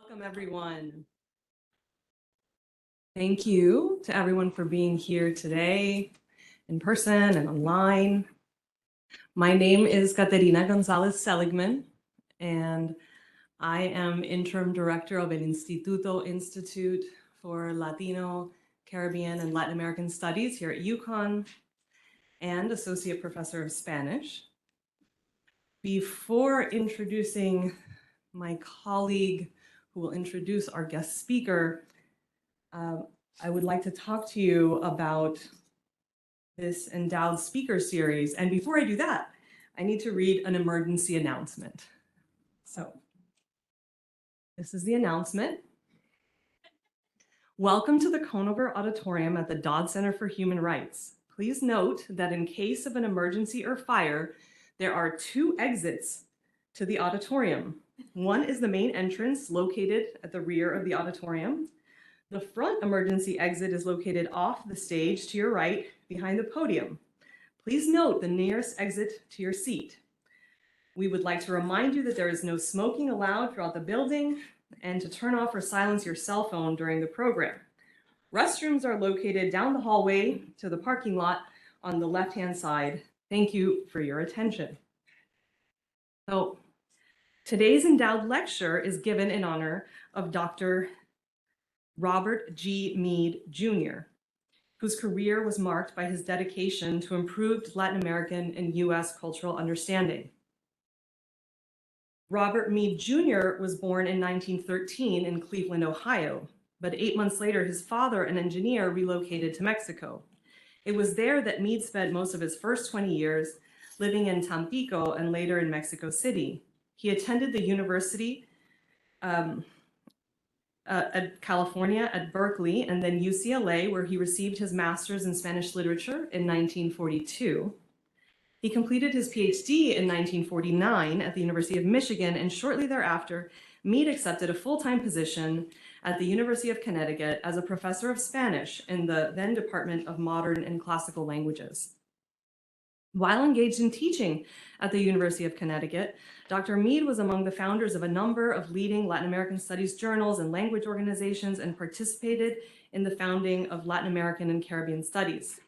Welcome, everyone. Thank you to everyone for being here today in person and online. My name is Caterina Gonzalez Seligman, and I am interim director of an Instituto Institute for Latino, Caribbean, and Latin American Studies here at UConn, and associate professor of Spanish. Before introducing my colleague who will introduce our guest speaker, I would like to talk to you about this endowed speaker series. And before I do that, I need to read an emergency announcement. So this is the announcement. Welcome to the Konover Auditorium at the Dodd Center for Human Rights. Please note that in case of an emergency or fire, there are 2 exits to the auditorium. One is the main entrance located at the rear of the auditorium. The front emergency exit is located off the stage to your right behind the podium. Please note the nearest exit to your seat. We would like to remind you that there is no smoking allowed throughout the building and to turn off or silence your cell phone during the program. Restrooms are located down the hallway to the parking lot on the left-hand side. Thank you for your attention. So, today's endowed lecture is given in honor of Dr. Robert G. Mead, Jr., whose career was marked by his dedication to improved Latin American and U.S. cultural understanding. Robert Mead, Jr. was born in 1913 in Cleveland, Ohio, but 8 months later, his father, an engineer, relocated to Mexico. It was there that Mead spent most of his first 20 years, living in Tampico and later in Mexico City. He attended the University at California at Berkeley and then UCLA, where he received his master's in Spanish literature in 1942. He completed his PhD in 1949 at the University of Michigan, and shortly thereafter, Mead accepted a full-time position at the University of Connecticut as a professor of Spanish in the then Department of Modern and Classical Languages. While engaged in teaching at the University of Connecticut, Dr. Mead was among the founders of a number of leading Latin American studies journals and language organizations and participated in the founding of Latin American and Caribbean studies.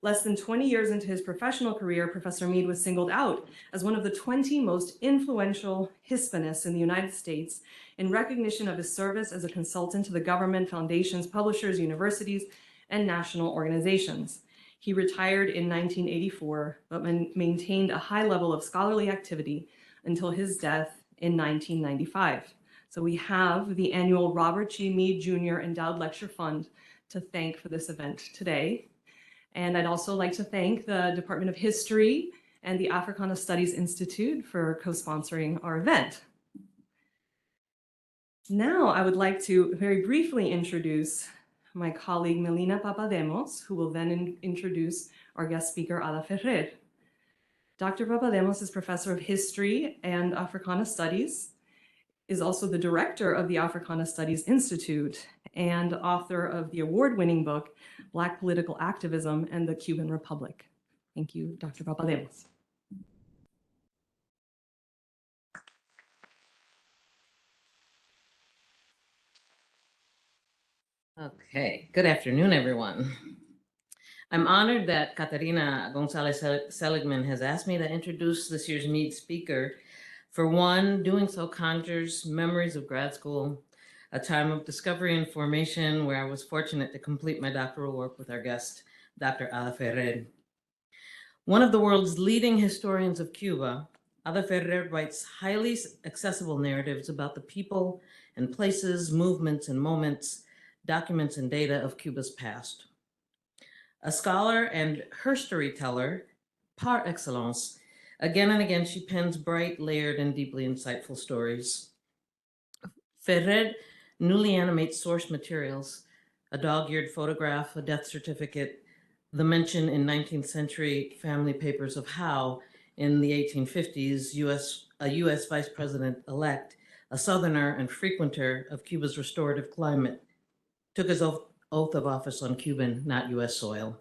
Less than 20 years into his professional career, Professor Mead was singled out as one of the 20 most influential Hispanists in the United States in recognition of his service as a consultant to the government, foundations, publishers, universities, and national organizations. He retired in 1984, but maintained a high level of scholarly activity until his death in 1995. So we have the annual Robert G. Mead Jr. Endowed Lecture Fund to thank for this event today. And I'd also like to thank the Department of History and the AFRICANA Studies Institute for co-sponsoring our event. Now I would like to very briefly introduce my colleague Melina Papademos, who will then introduce our guest speaker, Ada Ferrer. Dr. Papademos is professor of history and Africana Studies, is also the director of the Africana Studies Institute, and author of the award-winning book, Black Political Activism and the Cuban Republic. Thank you, Dr. Papademos. Okay, good afternoon, everyone. I'm honored that Caterina Gonzalez Seligman has asked me to introduce this year's Mead speaker. For one, doing so conjures memories of grad school, a time of discovery and formation where I was fortunate to complete my doctoral work with our guest, Dr. Ada Ferrer. One of the world's leading historians of Cuba, Ada Ferrer writes highly accessible narratives about the people and places, movements and moments, documents and data of Cuba's past. A scholar and her storyteller par excellence, again and again she pens bright, layered, and deeply insightful stories. Ferrer newly animates source materials, a dog-eared photograph, a death certificate, the mention in 19th century family papers of how, in the 1850s, a US vice president-elect, a Southerner and frequenter of Cuba's restorative climate, took his oath of office on Cuban, not US soil.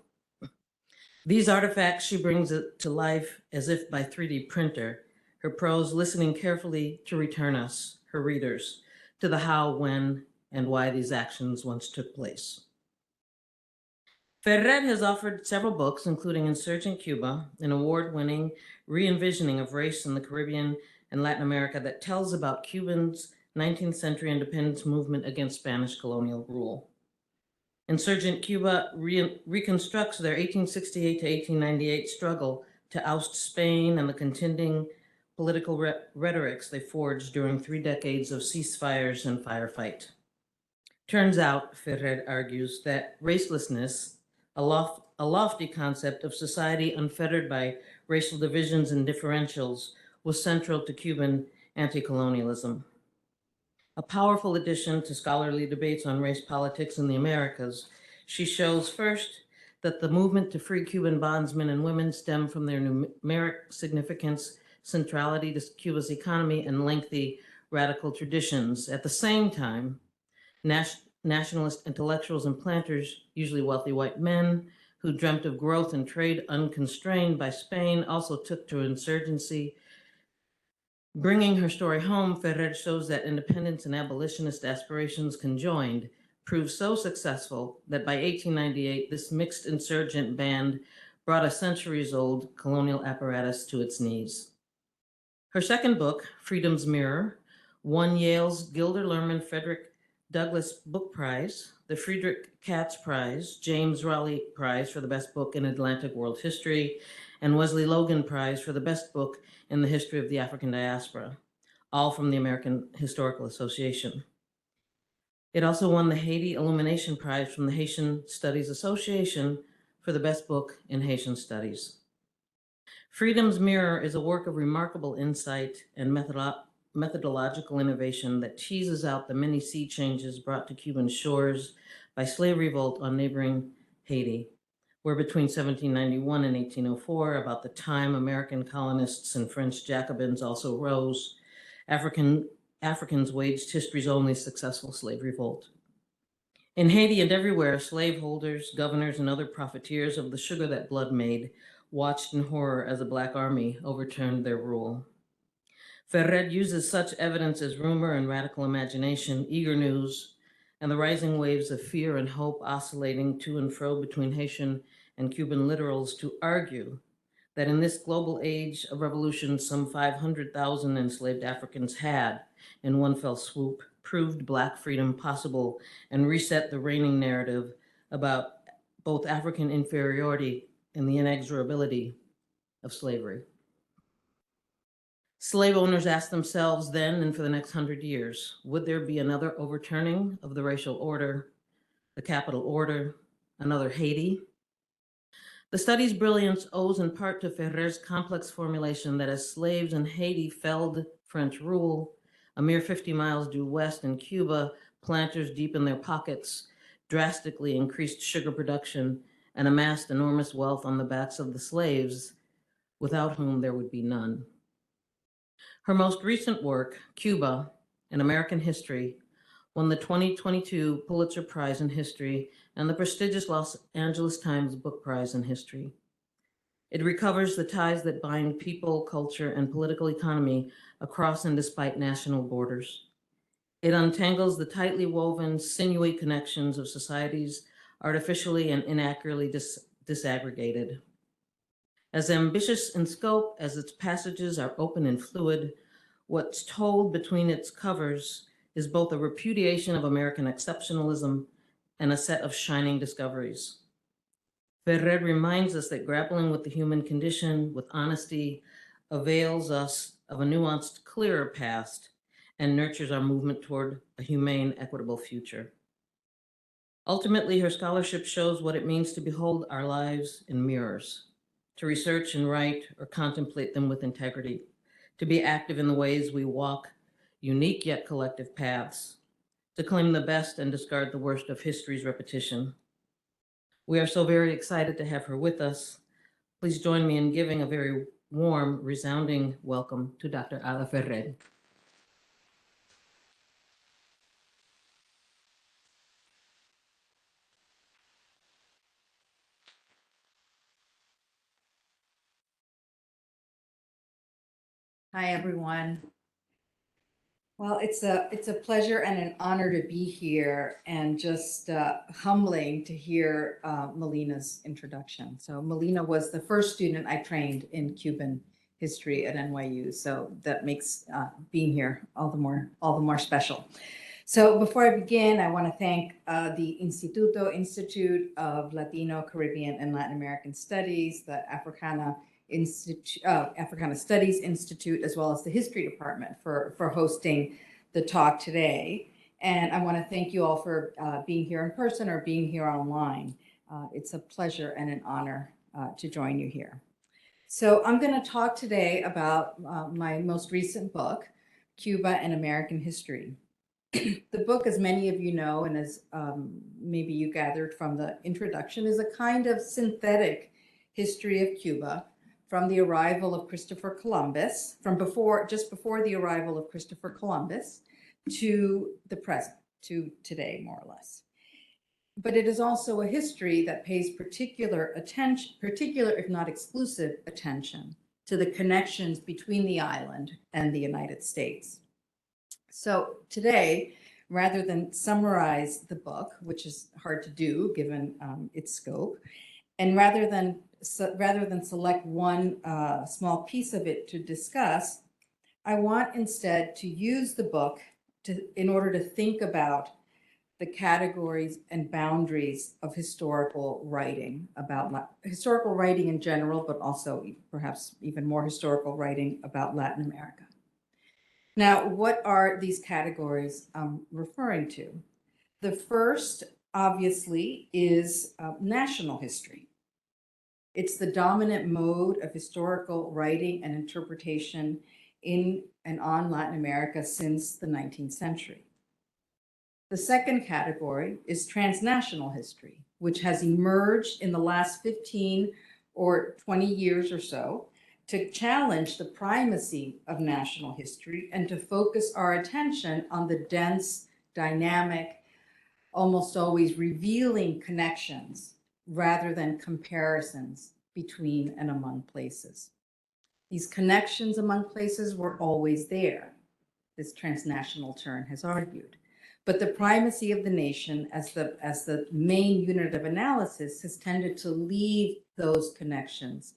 These artifacts she brings to life as if by 3D printer, her prose listening carefully to return us, her readers, to the how, when, and why these actions once took place. Ferrer has authored several books, including Insurgent Cuba, an award-winning re-envisioning of race in the Caribbean and Latin America that tells about Cubans' 19th century independence movement against Spanish colonial rule. Insurgent Cuba reconstructs their 1868 to 1898 struggle to oust Spain and the contending political rhetorics they forged during 3 decades of ceasefires and firefight. Turns out, Ferrer argues, that racelessness, a lofty concept of society unfettered by racial divisions and differentials, was central to Cuban anti-colonialism. A powerful addition to scholarly debates on race politics in the Americas, she shows first that the movement to free Cuban bondsmen and women stemmed from their numeric significance, centrality to Cuba's economy, and lengthy radical traditions. At the same time, nationalist intellectuals and planters, usually wealthy white men, who dreamt of growth and trade unconstrained by Spain, also took to insurgency. Bringing her story home, Ferrer shows that independence and abolitionist aspirations conjoined proved so successful that by 1898, this mixed insurgent band brought a centuries-old colonial apparatus to its knees. Her second book, Freedom's Mirror, won Yale's Gilder Lehrman Frederick Douglass Book Prize, the Friedrich Katz Prize, James Raleigh Prize for the best book in Atlantic World History, and Wesley Logan Prize for the best book in the history of the African diaspora, all from the American Historical Association. It also won the Haiti Illumination Prize from the Haitian Studies Association for the best book in Haitian Studies. Freedom's Mirror is a work of remarkable insight and methodological innovation that teases out the many sea changes brought to Cuban shores by slave revolt on neighboring Haiti, where between 1791 and 1804, about the time American colonists and French Jacobins also rose, Africans waged history's only successful slave revolt. In Haiti and everywhere, slaveholders, governors, and other profiteers of the sugar that blood made watched in horror as a Black army overturned their rule. Ferrer uses such evidence as rumor and radical imagination, eager news, and the rising waves of fear and hope oscillating to and fro between Haitian and Cuban literals to argue that in this global age of revolution, some 500,000 enslaved Africans had, in one fell swoop, proved Black freedom possible and reset the reigning narrative about both African inferiority and the inexorability of slavery. Slave owners asked themselves then and for the next 100 years, would there be another overturning of the racial order, the capital order, another Haiti? The study's brilliance owes in part to Ferrer's complex formulation that as slaves in Haiti felled French rule, a mere 50 miles due west in Cuba, planters deep in their pockets drastically increased sugar production and amassed enormous wealth on the backs of the slaves, without whom there would be none. Her most recent work, Cuba, An American History, won the 2022 Pulitzer Prize in History and the prestigious Los Angeles Times Book Prize in History. It recovers the ties that bind people, culture, and political economy across and despite national borders. It untangles the tightly woven, sinewy connections of societies artificially and inaccurately disaggregated. As ambitious in scope as its passages are open and fluid, what's told between its covers is both a repudiation of American exceptionalism and a set of shining discoveries. Ferrer reminds us that grappling with the human condition with honesty avails us of a nuanced, clearer past and nurtures our movement toward a humane, equitable future. Ultimately, her scholarship shows what it means to behold our lives in mirrors, to research and write or contemplate them with integrity, to be active in the ways we walk unique yet collective paths, to claim the best and discard the worst of history's repetition. We are so very excited to have her with us. Please join me in giving a very warm, resounding welcome to Dr. Ada Ferrer. Hi, everyone. Well, it's a pleasure and an honor to be here, and just humbling to hear Melina's introduction. So Melina was the first student I trained in Cuban history at NYU, so that makes being here all the more special. So before I begin, I want to thank the Instituto, Institute of Latino, Caribbean, and Latin American Studies, the AFRICANA Studies Institute, as well as the History Department for hosting the talk today. And I want to thank you all for being here in person or being here online. It's a pleasure and an honor to join you here. So I'm going to talk today about my most recent book, Cuba and American History. The book, as many of you know, and as maybe you gathered from the introduction, is a kind of synthetic history of Cuba from the arrival of Christopher Columbus, just before the arrival of Christopher Columbus, to the present, to today, more or less. But it is also a history that pays particular if not exclusive attention to the connections between the island and the United States. So today, rather than summarize the book, which is hard to do given its scope, and rather than select one small piece of it to discuss, I want instead to use the book in order to think about the categories and boundaries of historical writing in general, but also perhaps even more historical writing about Latin America. Now, what are these categories referring to? The first, obviously, is national history. It's the dominant mode of historical writing and interpretation in and on Latin America since the 19th century. The second category is transnational history, which has emerged in the last 15 or 20 years or so to challenge the primacy of national history and to focus our attention on the dense, dynamic, almost always revealing connections rather than comparisons between and among places. These connections among places were always there, this transnational turn has argued. But the primacy of the nation as the main unit of analysis has tended to leave those connections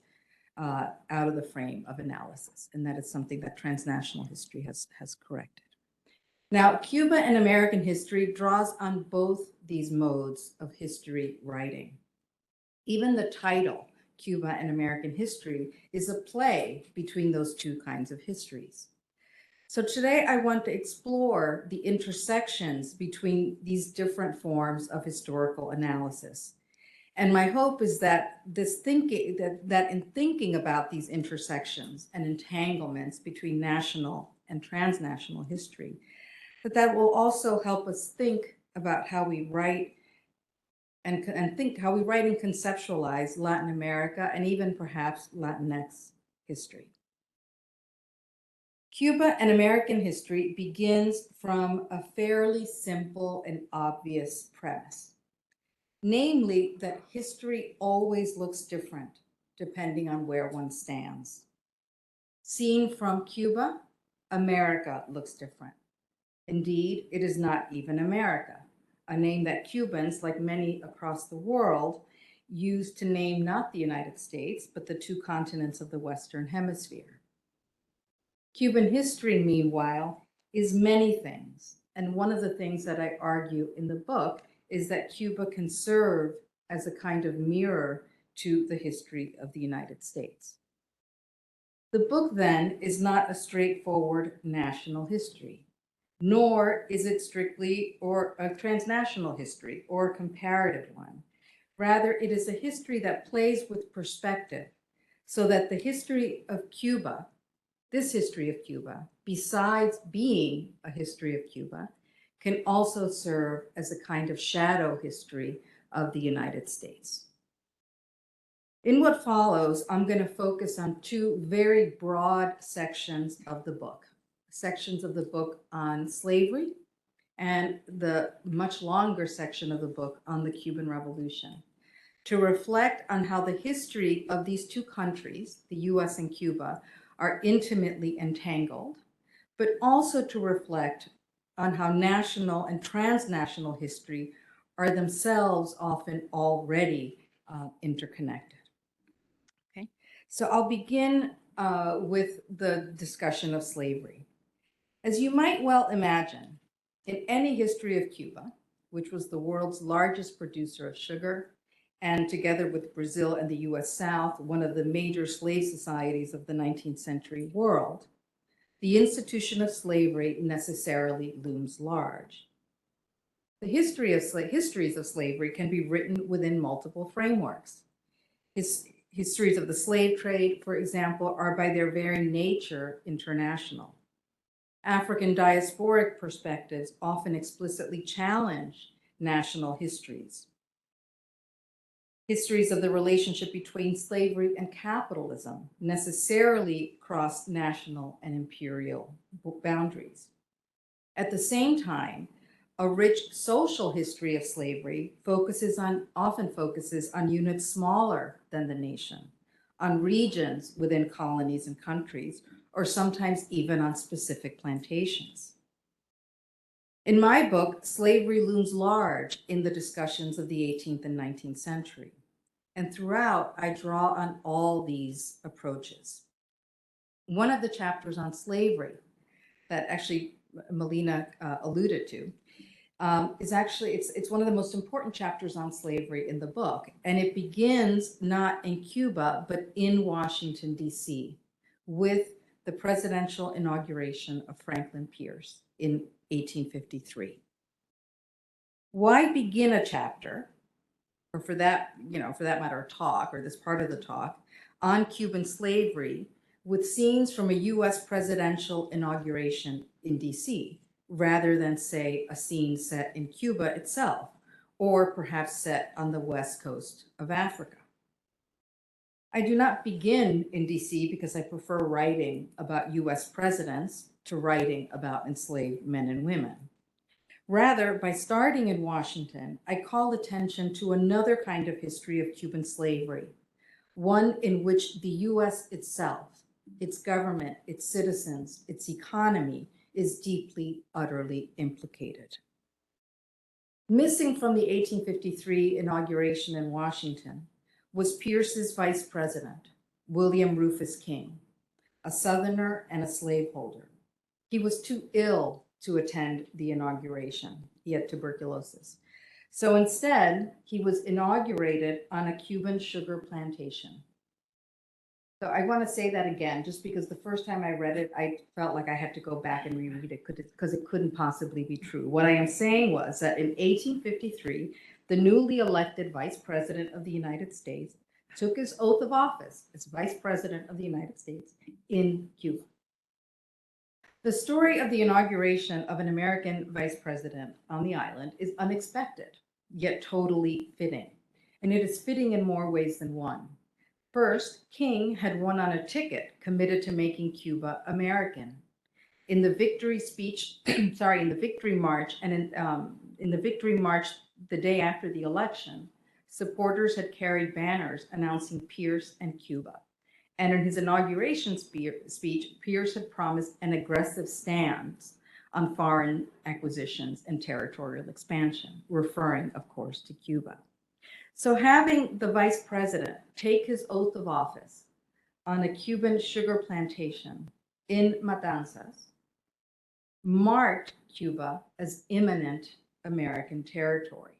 out of the frame of analysis. And that is something that transnational history has corrected. Now, Cuba and American history draws on both these modes of history writing. Even the title, Cuba and American History, is a play between those two kinds of histories. So today I want to explore the intersections between these different forms of historical analysis. And my hope is that in thinking about these intersections and entanglements between national and transnational history, that will also help us think about how we write and conceptualize Latin America and even perhaps Latinx history. Cuba and American history begins from a fairly simple and obvious premise. Namely, that history always looks different depending on where one stands. Seen from Cuba, America looks different. Indeed, it is not even America, a name that Cubans, like many across the world, use to name not the United States, but the two continents of the Western Hemisphere. Cuban history, meanwhile, is many things. And one of the things that I argue in the book is that Cuba can serve as a kind of mirror to the history of the United States. The book, then, is not a straightforward national history, nor is it strictly or a transnational history or a comparative one. Rather, it is a history that plays with perspective so that the history of Cuba, this history of Cuba, besides being a history of Cuba, can also serve as a kind of shadow history of the United States. In what follows, I'm going to focus on two very broad sections of the book on slavery and the much longer section of the book on the Cuban Revolution, to reflect on how the history of these two countries, the US and Cuba, are intimately entangled, but also to reflect on how national and transnational history are themselves often already interconnected. Okay, so I'll begin with the discussion of slavery. As you might well imagine, in any history of Cuba, which was the world's largest producer of sugar, and together with Brazil and the US South, one of the major slave societies of the 19th century world, the institution of slavery necessarily looms large. The histories of slavery can be written within multiple frameworks. Histories of the slave trade, for example, are by their very nature international. African diasporic perspectives often explicitly challenge national histories. Histories of the relationship between slavery and capitalism necessarily cross national and imperial boundaries. At the same time, a rich social history of slavery often focuses on units smaller than the nation, on regions within colonies and countries, or sometimes even on specific plantations. In my book, slavery looms large in the discussions of the 18th and 19th century. And throughout, I draw on all these approaches. One of the chapters on slavery that actually Melina alluded to is actually, it's one of the most important chapters on slavery in the book. And it begins not in Cuba, but in Washington, D.C., with the presidential inauguration of Franklin Pierce in 1853. Why begin a chapter, or for that matter, a talk, or this part of the talk, on Cuban slavery with scenes from a US presidential inauguration in DC, rather than, say, a scene set in Cuba itself, or perhaps set on the west coast of Africa? I do not begin in DC because I prefer writing about US presidents to writing about enslaved men and women. Rather, by starting in Washington, I call attention to another kind of history of Cuban slavery, one in which the US itself, its government, its citizens, its economy is deeply, utterly implicated. Missing from the 1853 inauguration in Washington was Pierce's vice president, William Rufus King, a Southerner and a slaveholder. He was too ill to attend the inauguration. He had tuberculosis. So instead, he was inaugurated on a Cuban sugar plantation. So I want to say that again, just because the first time I read it, I felt like I had to go back and reread it because it couldn't possibly be true. What I am saying was that in 1853, the newly elected vice president of the United States took his oath of office as vice president of the United States in Cuba. The story of the inauguration of an American vice president on the island is unexpected, yet totally fitting. And it is fitting in more ways than one. First, King had won on a ticket committed to making Cuba American. In the victory speech, in the victory march, and in the victory march the day after the election, supporters had carried banners announcing Pierce and Cuba. And in his inauguration speech, Pierce had promised an aggressive stance on foreign acquisitions and territorial expansion, referring, of course, to Cuba. So having the vice president take his oath of office on a Cuban sugar plantation in Matanzas marked Cuba as imminent American territory.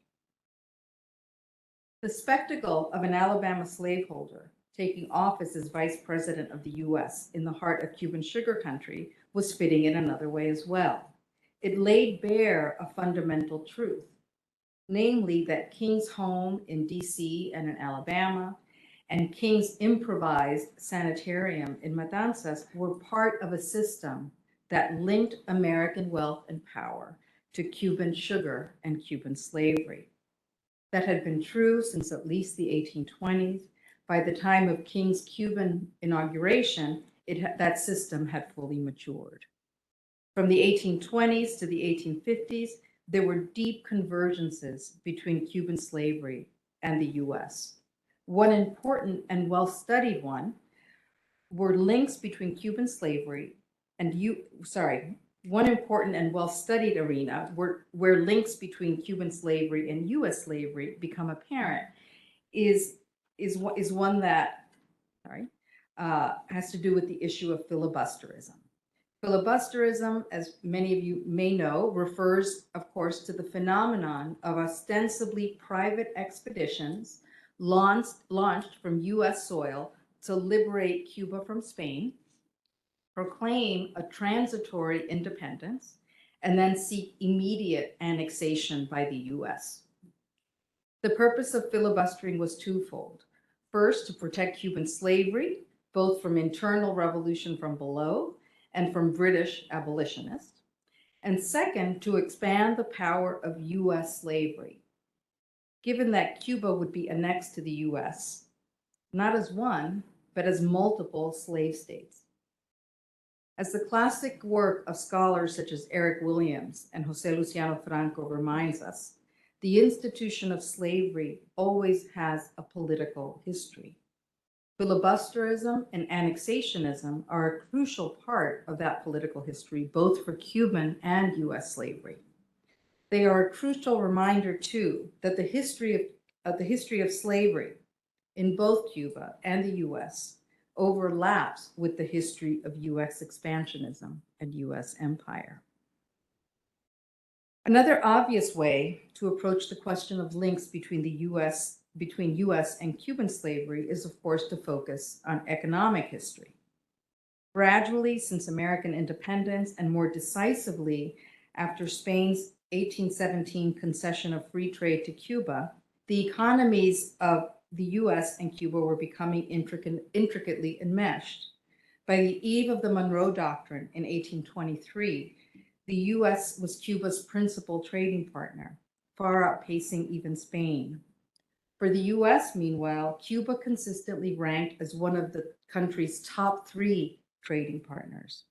The spectacle of an Alabama slaveholder taking office as vice president of the US in the heart of Cuban sugar country was fitting in another way as well. It laid bare a fundamental truth, namely that King's home in DC and in Alabama and King's improvised sanitarium in Matanzas were part of a system that linked American wealth and power to Cuban sugar and Cuban slavery. That had been true since at least the 1820s. By the time of King's Cuban inauguration, that system had fully matured. From the 1820s to the 1850s, there were deep convergences between Cuban slavery and the US. One important and well-studied one were links between Cuban slavery one important and well-studied arena where links between Cuban slavery and U.S. slavery become apparent is one that has to do with the issue of filibusterism. Filibusterism, as many of you may know, refers, of course, to the phenomenon of ostensibly private expeditions launched from U.S. soil to liberate Cuba from Spain, proclaim a transitory independence, and then seek immediate annexation by the U.S. The purpose of filibustering was twofold. First, to protect Cuban slavery, both from internal revolution from below and from British abolitionists. And second, to expand the power of U.S. slavery, given that Cuba would be annexed to the U.S., not as one, but as multiple slave states. As the classic work of scholars such as Eric Williams and Jose Luciano Franco reminds us, the institution of slavery always has a political history. Filibusterism and annexationism are a crucial part of that political history, both for Cuban and U.S. slavery. They are a crucial reminder, too, that the history of slavery in both Cuba and the U.S. overlaps with the history of U.S. expansionism and U.S. empire. Another obvious way to approach the question of links between U.S. and Cuban slavery is, of course, to focus on economic history. Gradually, since American independence, and more decisively after Spain's 1817 concession of free trade to Cuba, the economies of the U.S. and Cuba were becoming intricately enmeshed. By the eve of the Monroe Doctrine in 1823, the U.S. was Cuba's principal trading partner, far outpacing even Spain. For the U.S., meanwhile, Cuba consistently ranked as one of the country's top 3 trading partners.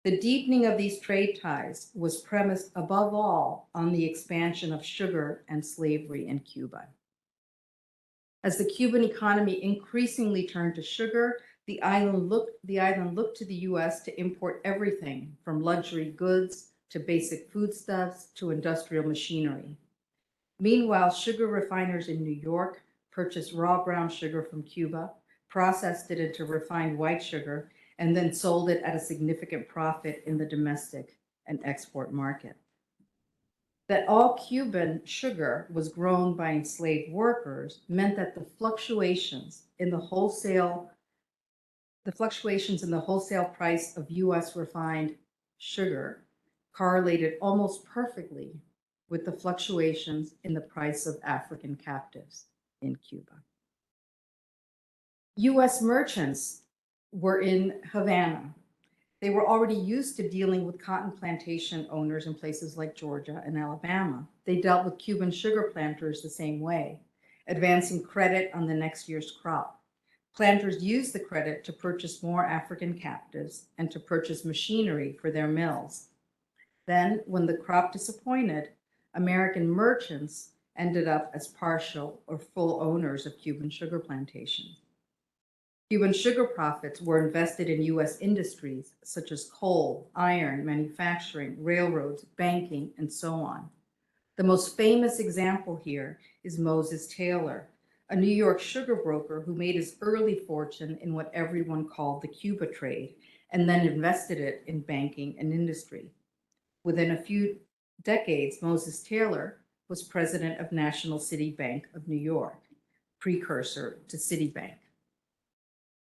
The deepening of these trade ties was premised above all on the expansion of sugar and slavery in Cuba. As the Cuban economy increasingly turned to sugar, the island looked to the U.S. to import everything from luxury goods to basic foodstuffs to industrial machinery. Meanwhile, sugar refiners in New York purchased raw brown sugar from Cuba, processed it into refined white sugar, and then sold it at a significant profit in the domestic and export market. That all Cuban sugar was grown by enslaved workers meant that the fluctuations in the wholesale price of U.S. refined sugar correlated almost perfectly with the fluctuations in the price of African captives in Cuba. U.S. merchants were in Havana. They were already used to dealing with cotton plantation owners in places like Georgia and Alabama. They dealt with Cuban sugar planters the same way, advancing credit on the next year's crop. Planters used the credit to purchase more African captives and to purchase machinery for their mills. Then, when the crop disappointed, American merchants ended up as partial or full owners of Cuban sugar plantations. Cuban sugar profits were invested in U.S. industries such as coal, iron, manufacturing, railroads, banking, and so on. The most famous example here is Moses Taylor, a New York sugar broker who made his early fortune in what everyone called the Cuba trade, and then invested it in banking and industry. Within a few decades, Moses Taylor was president of National City Bank of New York, precursor to Citibank.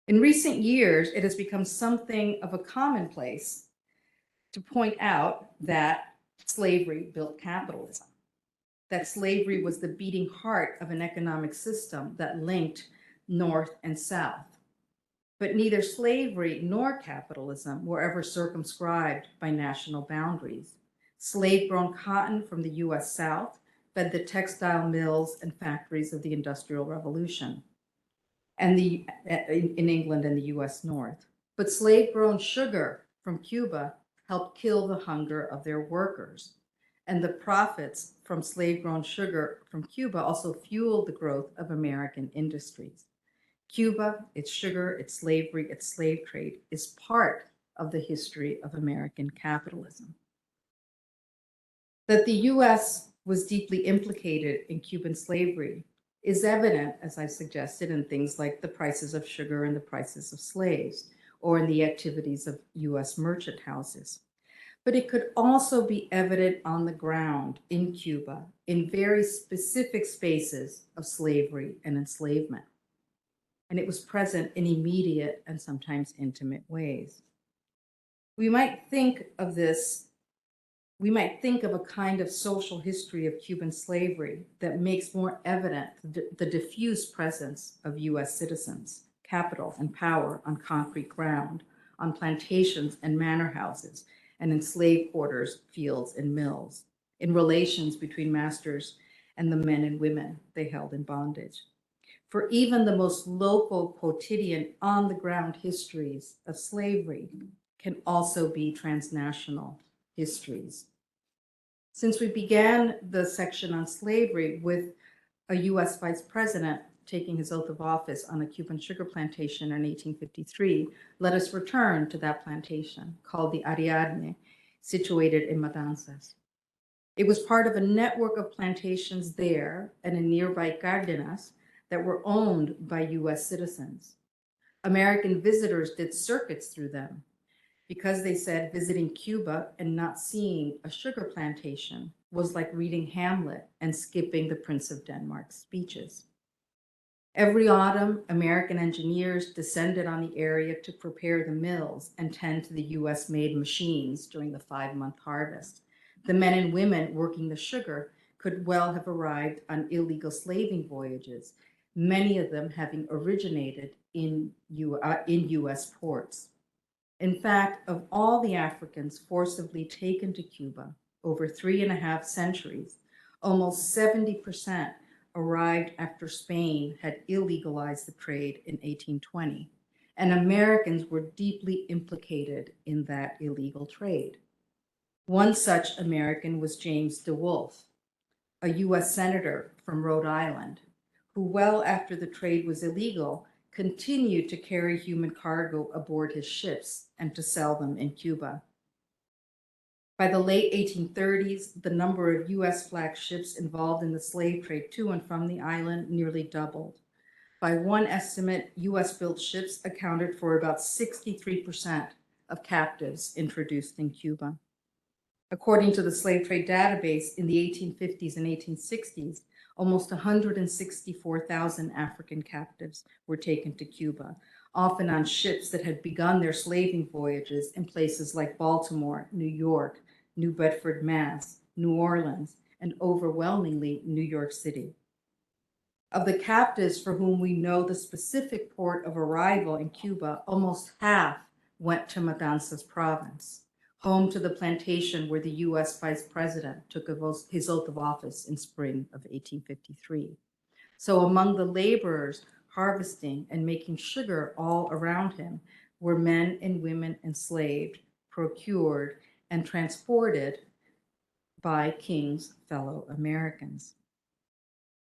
In recent years, it has become something of a commonplace to point out that slavery built capitalism, that slavery was the beating heart of an economic system that linked North and South. But neither slavery nor capitalism were ever circumscribed by national boundaries. Slave-grown cotton from the U.S. South fed the textile mills and factories of the Industrial Revolution and in England and the U.S. North. But slave-grown sugar from Cuba helped kill the hunger of their workers. And the profits from slave-grown sugar from Cuba also fueled the growth of American industries. Cuba, its sugar, its slavery, its slave trade is part of the history of American capitalism. That the US was deeply implicated in Cuban slavery is evident, as I suggested, in things like the prices of sugar and the prices of slaves, or in the activities of US merchant houses. But it could also be evident on the ground in Cuba in very specific spaces of slavery and enslavement. And it was present in immediate and sometimes intimate ways. We might think of a kind of social history of Cuban slavery that makes more evident the diffuse presence of US citizens, capital and power on concrete ground, on plantations and manor houses, and in slave quarters, fields, and mills, in relations between masters and the men and women they held in bondage. For even the most local, quotidian, on-the-ground histories of slavery can also be transnational histories. Since we began the section on slavery with a US vice president taking his oath of office on a Cuban sugar plantation in 1853, let us return to that plantation called the Ariadne, situated in Matanzas. It was part of a network of plantations there and in nearby Cardenas that were owned by US citizens. American visitors did circuits through them because they said visiting Cuba and not seeing a sugar plantation was like reading Hamlet and skipping the Prince of Denmark's speeches. Every autumn, American engineers descended on the area to prepare the mills and tend to the US-made machines during the 5-month harvest. The men and women working the sugar could well have arrived on illegal slaving voyages, many of them having originated in US ports. In fact, of all the Africans forcibly taken to Cuba over 3.5 centuries, almost 70% arrived after Spain had illegalized the trade in 1820, and Americans were deeply implicated in that illegal trade. One such American was James DeWolf, a US senator from Rhode Island, who well after the trade was illegal, continued to carry human cargo aboard his ships and to sell them in Cuba. By the late 1830s, the number of US flagged ships involved in the slave trade to and from the island nearly doubled. By one estimate, US built ships accounted for about 63% of captives introduced in Cuba. According to the slave trade database, in the 1850s and 1860s, almost 164,000 African captives were taken to Cuba, often on ships that had begun their slaving voyages in places like Baltimore, New York, New Bedford, Mass, New Orleans, and overwhelmingly New York City. Of the captives for whom we know the specific port of arrival in Cuba, almost half went to Matanzas province, home to the plantation where the US vice president took his oath of office in spring of 1853. So among the laborers harvesting and making sugar all around him were men and women enslaved, procured, and transported by King's fellow Americans.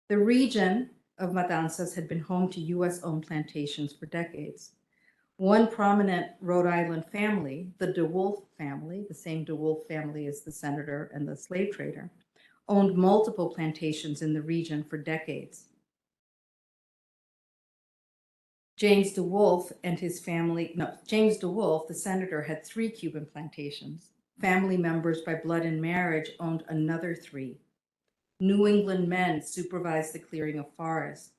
The region of Matanzas had been home to US-owned plantations for decades. One prominent Rhode Island family, the DeWolf family, the same DeWolf family as the senator and the slave trader, owned multiple plantations in the region for decades. James DeWolf, the senator, had 3 Cuban plantations. Family members by blood and marriage owned another 3. New England men supervised the clearing of forests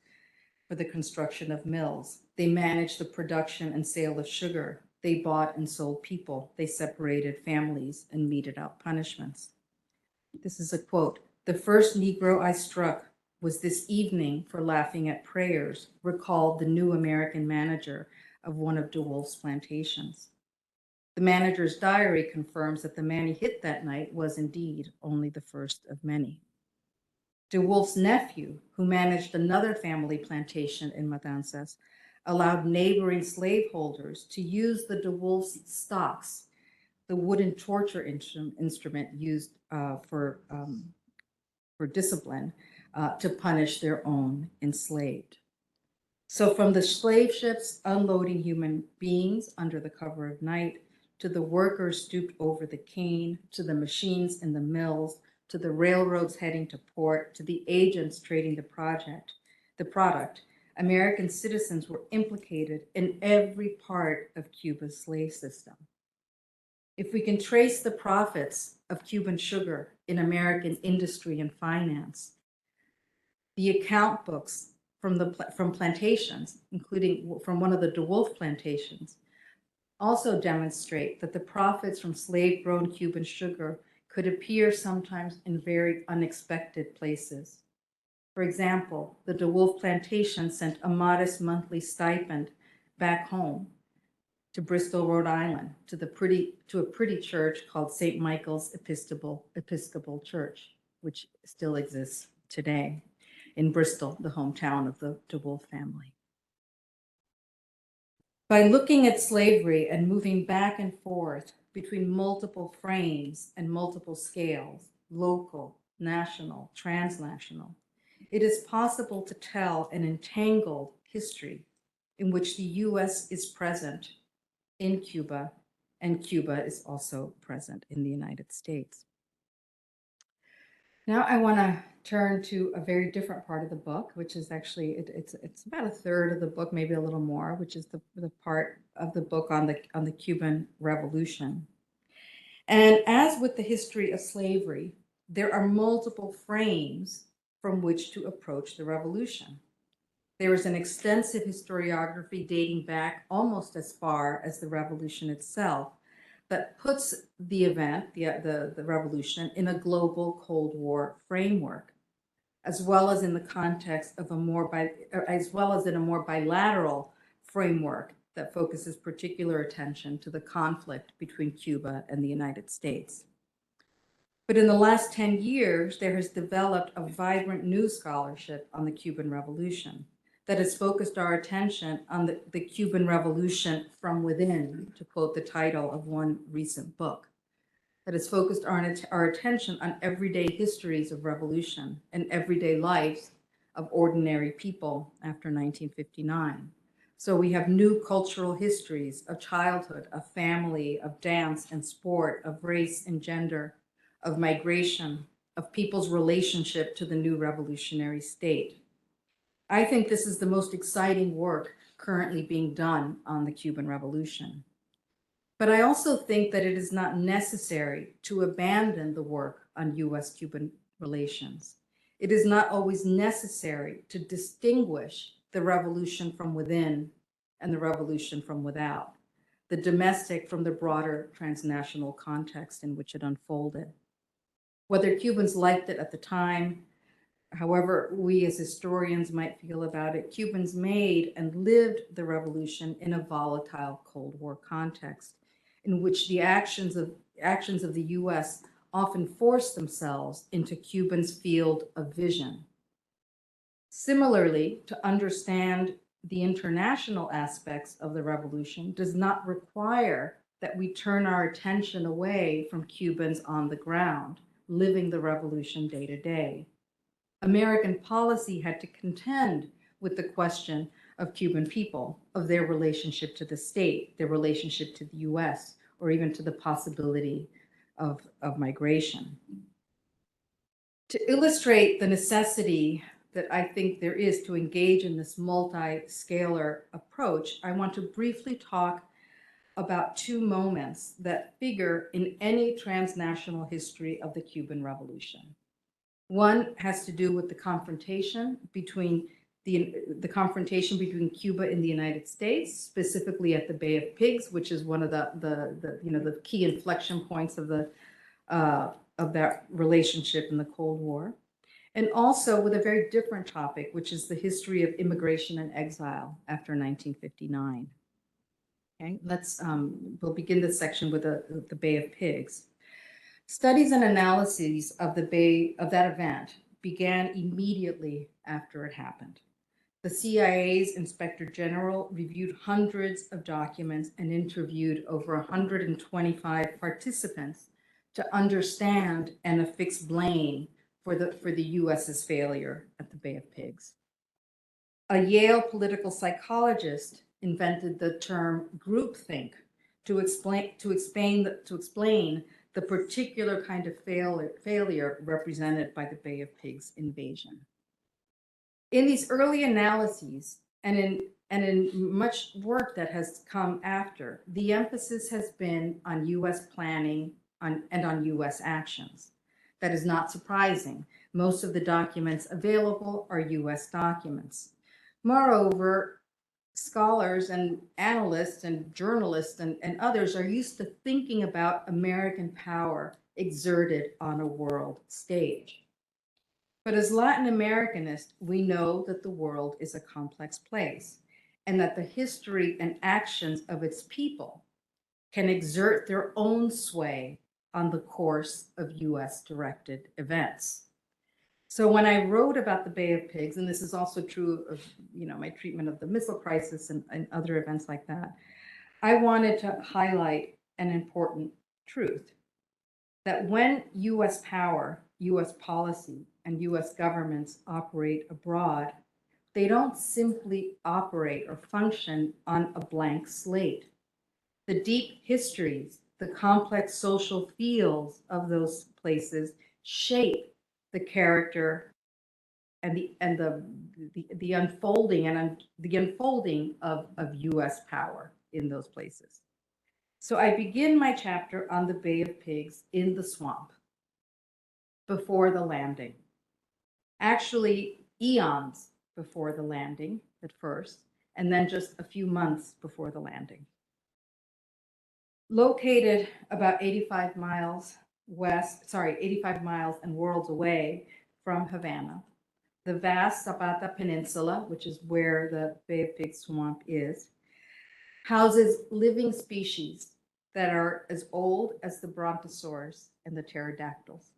for the construction of mills. They managed the production and sale of sugar. They bought and sold people. They separated families and meted out punishments. This is a quote. "The first Negro I struck was this evening for laughing at prayers," recalled the new American manager of one of DeWolf's plantations. The manager's diary confirms that the man he hit that night was indeed only the first of many. DeWolf's nephew, who managed another family plantation in Matanzas, allowed neighboring slaveholders to use the DeWolf's stocks, the wooden torture instrument used for discipline, to punish their own enslaved. So from the slave ships unloading human beings under the cover of night to the workers stooped over the cane, to the machines in the mills, to the railroads heading to port, to the agents trading the product, American citizens were implicated in every part of Cuba's slave system. If we can trace the profits of Cuban sugar in American industry and finance, the account books from plantations, including from one of the DeWolf plantations, also demonstrate that the profits from slave-grown Cuban sugar could appear sometimes in very unexpected places. For example, the DeWolf plantation sent a modest monthly stipend back home to Bristol, Rhode Island, to a pretty church called St. Michael's Episcopal Church, which still exists today in Bristol, the hometown of the DeWolf family. By looking at slavery and moving back and forth between multiple frames and multiple scales, local, national, transnational, it is possible to tell an entangled history in which the US is present in Cuba and Cuba is also present in the United States. Now I want to turn to a very different part of the book, which is actually, it's about a third of the book, maybe a little more, which is the part of the book on the Cuban Revolution. And as with the history of slavery, there are multiple frames from which to approach the revolution. There is an extensive historiography dating back almost as far as the revolution itself that puts the event, the revolution, in a global Cold War framework, as well as in the context of as well as in a more bilateral framework that focuses particular attention to the conflict between Cuba and the United States. But in the last 10 years, there has developed a vibrant new scholarship on the Cuban Revolution that has focused our attention on the Cuban Revolution from within, to quote the title of one recent book, that has focused our attention on everyday histories of revolution and everyday lives of ordinary people after 1959. So we have new cultural histories of childhood, of family, of dance and sport, of race and gender, of migration, of people's relationship to the new revolutionary state. I think this is the most exciting work currently being done on the Cuban Revolution. But I also think that it is not necessary to abandon the work on US-Cuban relations. It is not always necessary to distinguish the revolution from within and the revolution from without, the domestic from the broader transnational context in which it unfolded. Whether Cubans liked it at the time, however we as historians might feel about it, Cubans made and lived the revolution in a volatile Cold War context in which the actions of the US often forced themselves into Cubans' field of vision. Similarly, to understand the international aspects of the revolution does not require that we turn our attention away from Cubans on the ground, living the revolution day to day. American policy had to contend with the question of Cuban people, of their relationship to the state, their relationship to the US, or even to the possibility of migration. To illustrate the necessity that I think there is to engage in this multi-scalar approach, I want to briefly talk about two moments that figure in any transnational history of the Cuban Revolution. One has to do with the confrontation between Cuba and the United States, specifically at the Bay of Pigs, which is one of the key inflection points of that relationship in the Cold War, and also with a very different topic, which is the history of immigration and exile after 1959. Okay, we'll begin this section with the Bay of Pigs. Studies and analyses of that event began immediately after it happened. The CIA's Inspector General reviewed hundreds of documents and interviewed over 125 participants to understand and affix blame for the US's failure at the Bay of Pigs. A Yale political psychologist invented the term groupthink to explain the particular kind of failure represented by the Bay of Pigs invasion. In these early analyses and in much work that has come after, the emphasis has been on U.S. planning and on U.S. actions. That is not surprising. Most of the documents available are U.S. documents. Moreover, scholars and analysts and journalists and others are used to thinking about American power exerted on a world stage. But as Latin Americanists, we know that the world is a complex place and that the history and actions of its people can exert their own sway on the course of US directed events. So when I wrote about the Bay of Pigs, and this is also true of my treatment of the missile crisis and other events like that, I wanted to highlight an important truth, that when US power, US policy, and US governments operate abroad, they don't simply operate or function on a blank slate. The deep histories, the complex social fields of those places shape the character and the unfolding of US power in those places. So I begin my chapter on the Bay of Pigs in the swamp before the landing. Actually, eons before the landing at first, and then just a few months before the landing. Located about 85 miles and worlds away from Havana, the vast Zapata Peninsula, which is where the Bay of Pigs swamp is, houses living species that are as old as the brontosaurs and the pterodactyls.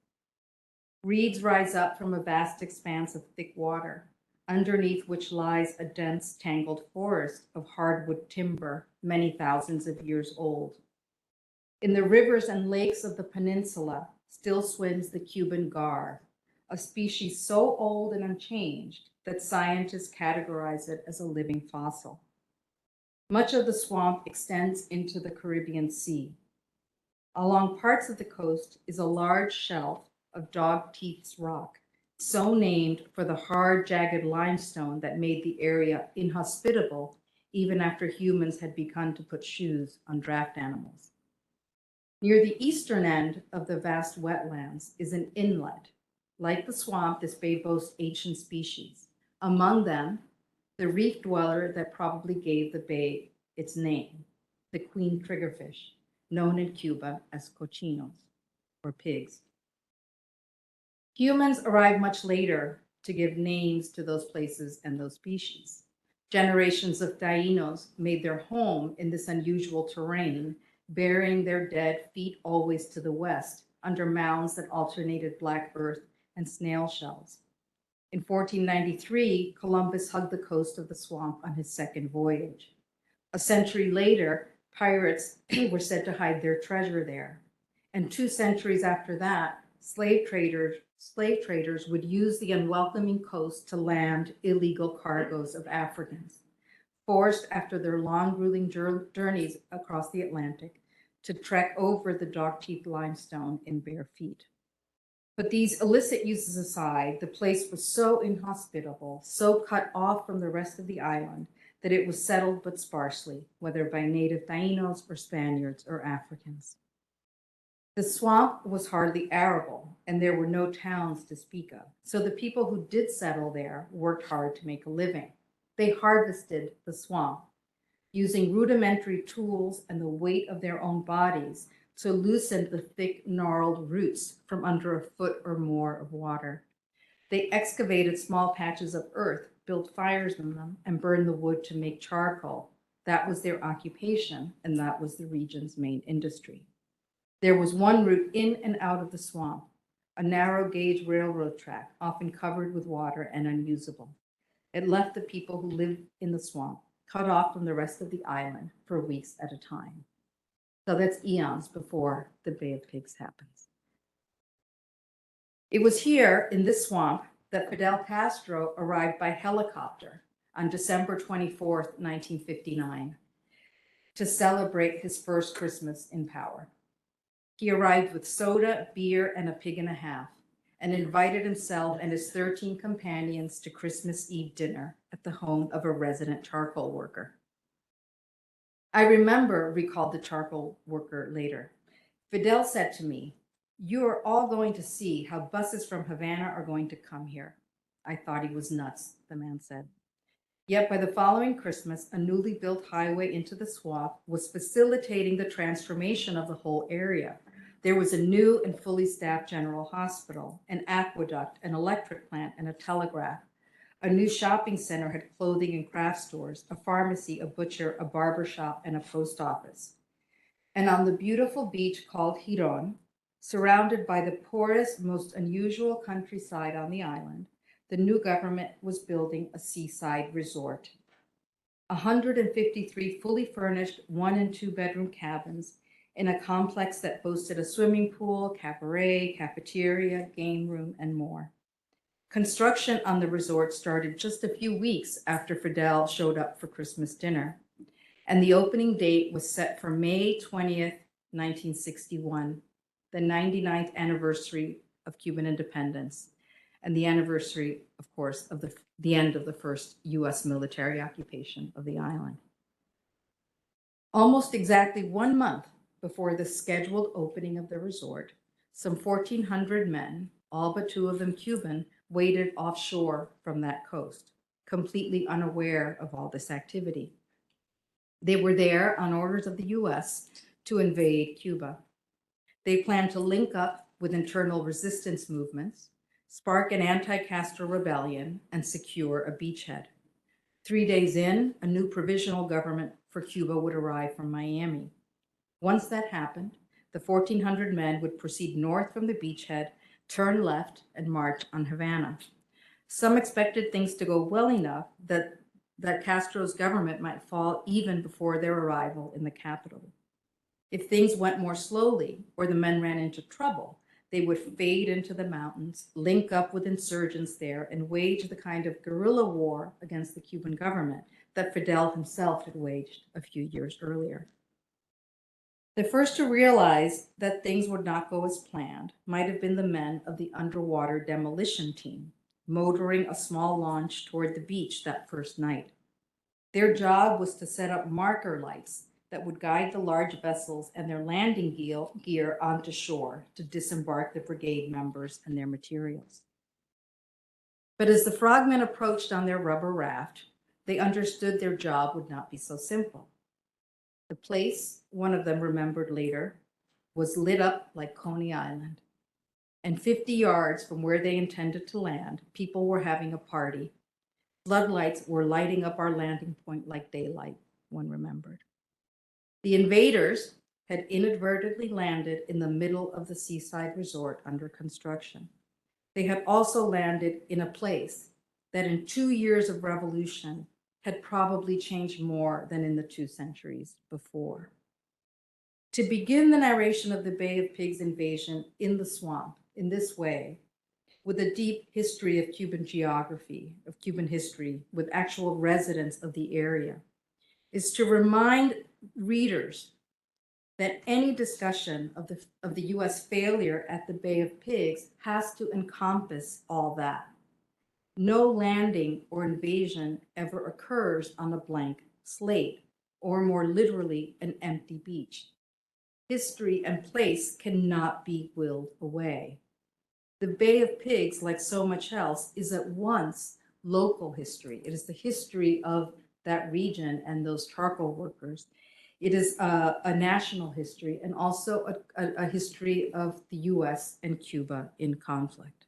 Reeds rise up from a vast expanse of thick water, underneath which lies a dense, tangled forest of hardwood timber, many thousands of years old. In the rivers and lakes of the peninsula still swims the Cuban gar, a species so old and unchanged that scientists categorize it as a living fossil. Much of the swamp extends into the Caribbean Sea. Along parts of the coast is a large shelf of dog teeth rock, so named for the hard, jagged limestone that made the area inhospitable even after humans had begun to put shoes on draft animals. Near the eastern end of the vast wetlands is an inlet. Like the swamp, this bay boasts ancient species. Among them, the reef dweller that probably gave the bay its name, the queen triggerfish, known in Cuba as cochinos, or pigs. Humans arrived much later to give names to those places and those species. Generations of Taínos made their home in this unusual terrain, burying their dead feet always to the west, under mounds that alternated black earth and snail shells. In 1493, Columbus hugged the coast of the swamp on his second voyage. A century later, pirates were said to hide their treasure there. And 2 centuries after that, slave traders would use the unwelcoming coast to land illegal cargoes of Africans, forced after their long, grueling journeys across the Atlantic to trek over the dog-teeth limestone in bare feet. But these illicit uses aside, the place was so inhospitable, so cut off from the rest of the island, that it was settled but sparsely, whether by native Taínos or Spaniards or Africans. The swamp was hardly arable, and there were no towns to speak of. So the people who did settle there worked hard to make a living. They harvested the swamp, using rudimentary tools and the weight of their own bodies to loosen the thick, gnarled roots from under a foot or more of water. They excavated small patches of earth, built fires in them, and burned the wood to make charcoal. That was their occupation, and that was the region's main industry. There was one route in and out of the swamp, a narrow gauge railroad track, often covered with water and unusable. It left the people who lived in the swamp cut off from the rest of the island for weeks at a time. So that's eons before the Bay of Pigs happens. It was here in this swamp that Fidel Castro arrived by helicopter on December 24th, 1959, to celebrate his first Christmas in power. He arrived with soda, beer, and a pig and a half, and invited himself and his 13 companions to Christmas Eve dinner at the home of a resident charcoal worker. I remember, recalled the charcoal worker later, Fidel said to me, "You are all going to see how buses from Havana are going to come here." I thought he was nuts, the man said. Yet by the following Christmas, a newly built highway into the swamp was facilitating the transformation of the whole area. There was a new and fully staffed general hospital, an aqueduct, an electric plant, and a telegraph. A new shopping center had clothing and craft stores, a pharmacy, a butcher, a barber shop, and a post office. And on the beautiful beach called Giron, surrounded by the poorest, most unusual countryside on the island, the new government was building a seaside resort. 153 fully furnished 1- and 2-bedroom cabins in a complex that boasted a swimming pool, cabaret, cafeteria, game room, and more. Construction on the resort started just a few weeks after Fidel showed up for Christmas dinner, and the opening date was set for May 20th, 1961, the 99th anniversary of Cuban independence, and the anniversary, of course, of the end of the first U.S. military occupation of the island. Almost exactly 1 month before the scheduled opening of the resort, some 1,400 men, all but 2 of them Cuban, waited offshore from that coast, completely unaware of all this activity. They were there on orders of the U.S. to invade Cuba. They planned to link up with internal resistance movements, spark an anti-Castro rebellion, and secure a beachhead. 3 days in, a new provisional government for Cuba would arrive from Miami. Once that happened, the 1,400 men would proceed north from the beachhead, turn left, and march on Havana. Some expected things to go well enough that Castro's government might fall even before their arrival in the capital. If things went more slowly or the men ran into trouble, they would fade into the mountains, link up with insurgents there, and wage the kind of guerrilla war against the Cuban government that Fidel himself had waged a few years earlier. The first to realize that things would not go as planned might have been the men of the underwater demolition team, motoring a small launch toward the beach that first night. Their job was to set up marker lights that would guide the large vessels and their landing gear onto shore to disembark the brigade members and their materials. But as the frogmen approached on their rubber raft, they understood their job would not be so simple. The place, one of them remembered later, was lit up like Coney Island. And 50 yards from where they intended to land, people were having a party. Floodlights were lighting up our landing point like daylight, one remembered. The invaders had inadvertently landed in the middle of the seaside resort under construction. They had also landed in a place that in 2 years of revolution had probably changed more than in the 2 centuries before. To begin the narration of the Bay of Pigs invasion in the swamp in this way, with a deep history of Cuban geography, of Cuban history, with actual residents of the area, is to remind readers that any discussion of the US failure at the Bay of Pigs has to encompass all that. No landing or invasion ever occurs on a blank slate, or more literally, an empty beach. History and place cannot be willed away. The Bay of Pigs, like so much else, is at once local history. It is the history of that region and those charcoal workers. It is a national history and also a history of the US and Cuba in conflict.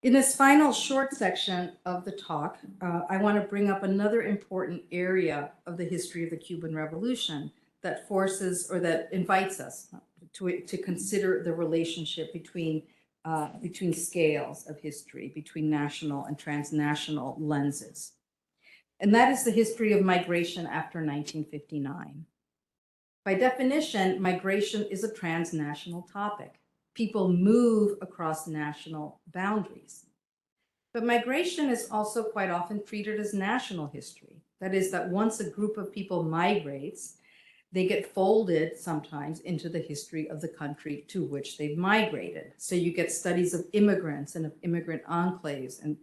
In this final short section of the talk, I want to bring up another important area of the history of the Cuban Revolution that forces or that invites us to consider the relationship between scales of history, between national and transnational lenses. And that is the history of migration after 1959. By definition, migration is a transnational topic. People move across national boundaries. But migration is also quite often treated as national history. That is, that once a group of people migrates, they get folded sometimes into the history of the country to which they've migrated. So you get studies of immigrants and of immigrant enclaves and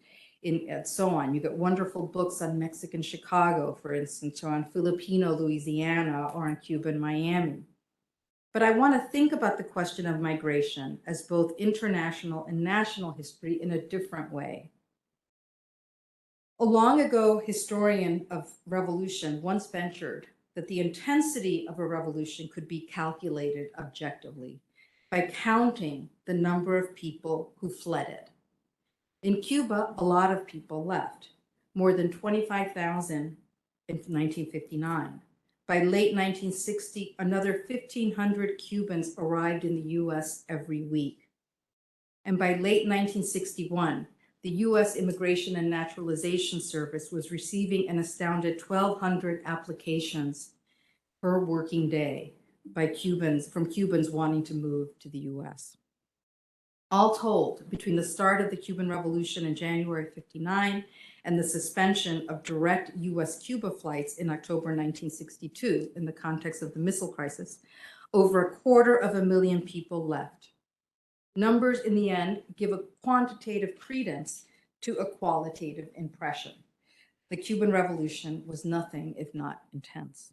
so on. You get wonderful books on Mexican Chicago, for instance, or on Filipino Louisiana, or on Cuban Miami. But I want to think about the question of migration as both international and national history in a different way. A long ago historian of revolution once ventured that the intensity of a revolution could be calculated objectively by counting the number of people who fled it. In Cuba, a lot of people left, more than 25,000 in 1959. By late 1960, another 1,500 Cubans arrived in the US every week. And by late 1961, the US Immigration and Naturalization Service was receiving an astounded 1,200 applications per working day by Cubans wanting to move to the US. All told, between the start of the Cuban Revolution in January 1959 and the suspension of direct US-Cuba flights in October 1962 in the context of the missile crisis, over 250,000 people left. Numbers in the end give a quantitative credence to a qualitative impression. The Cuban Revolution was nothing if not intense.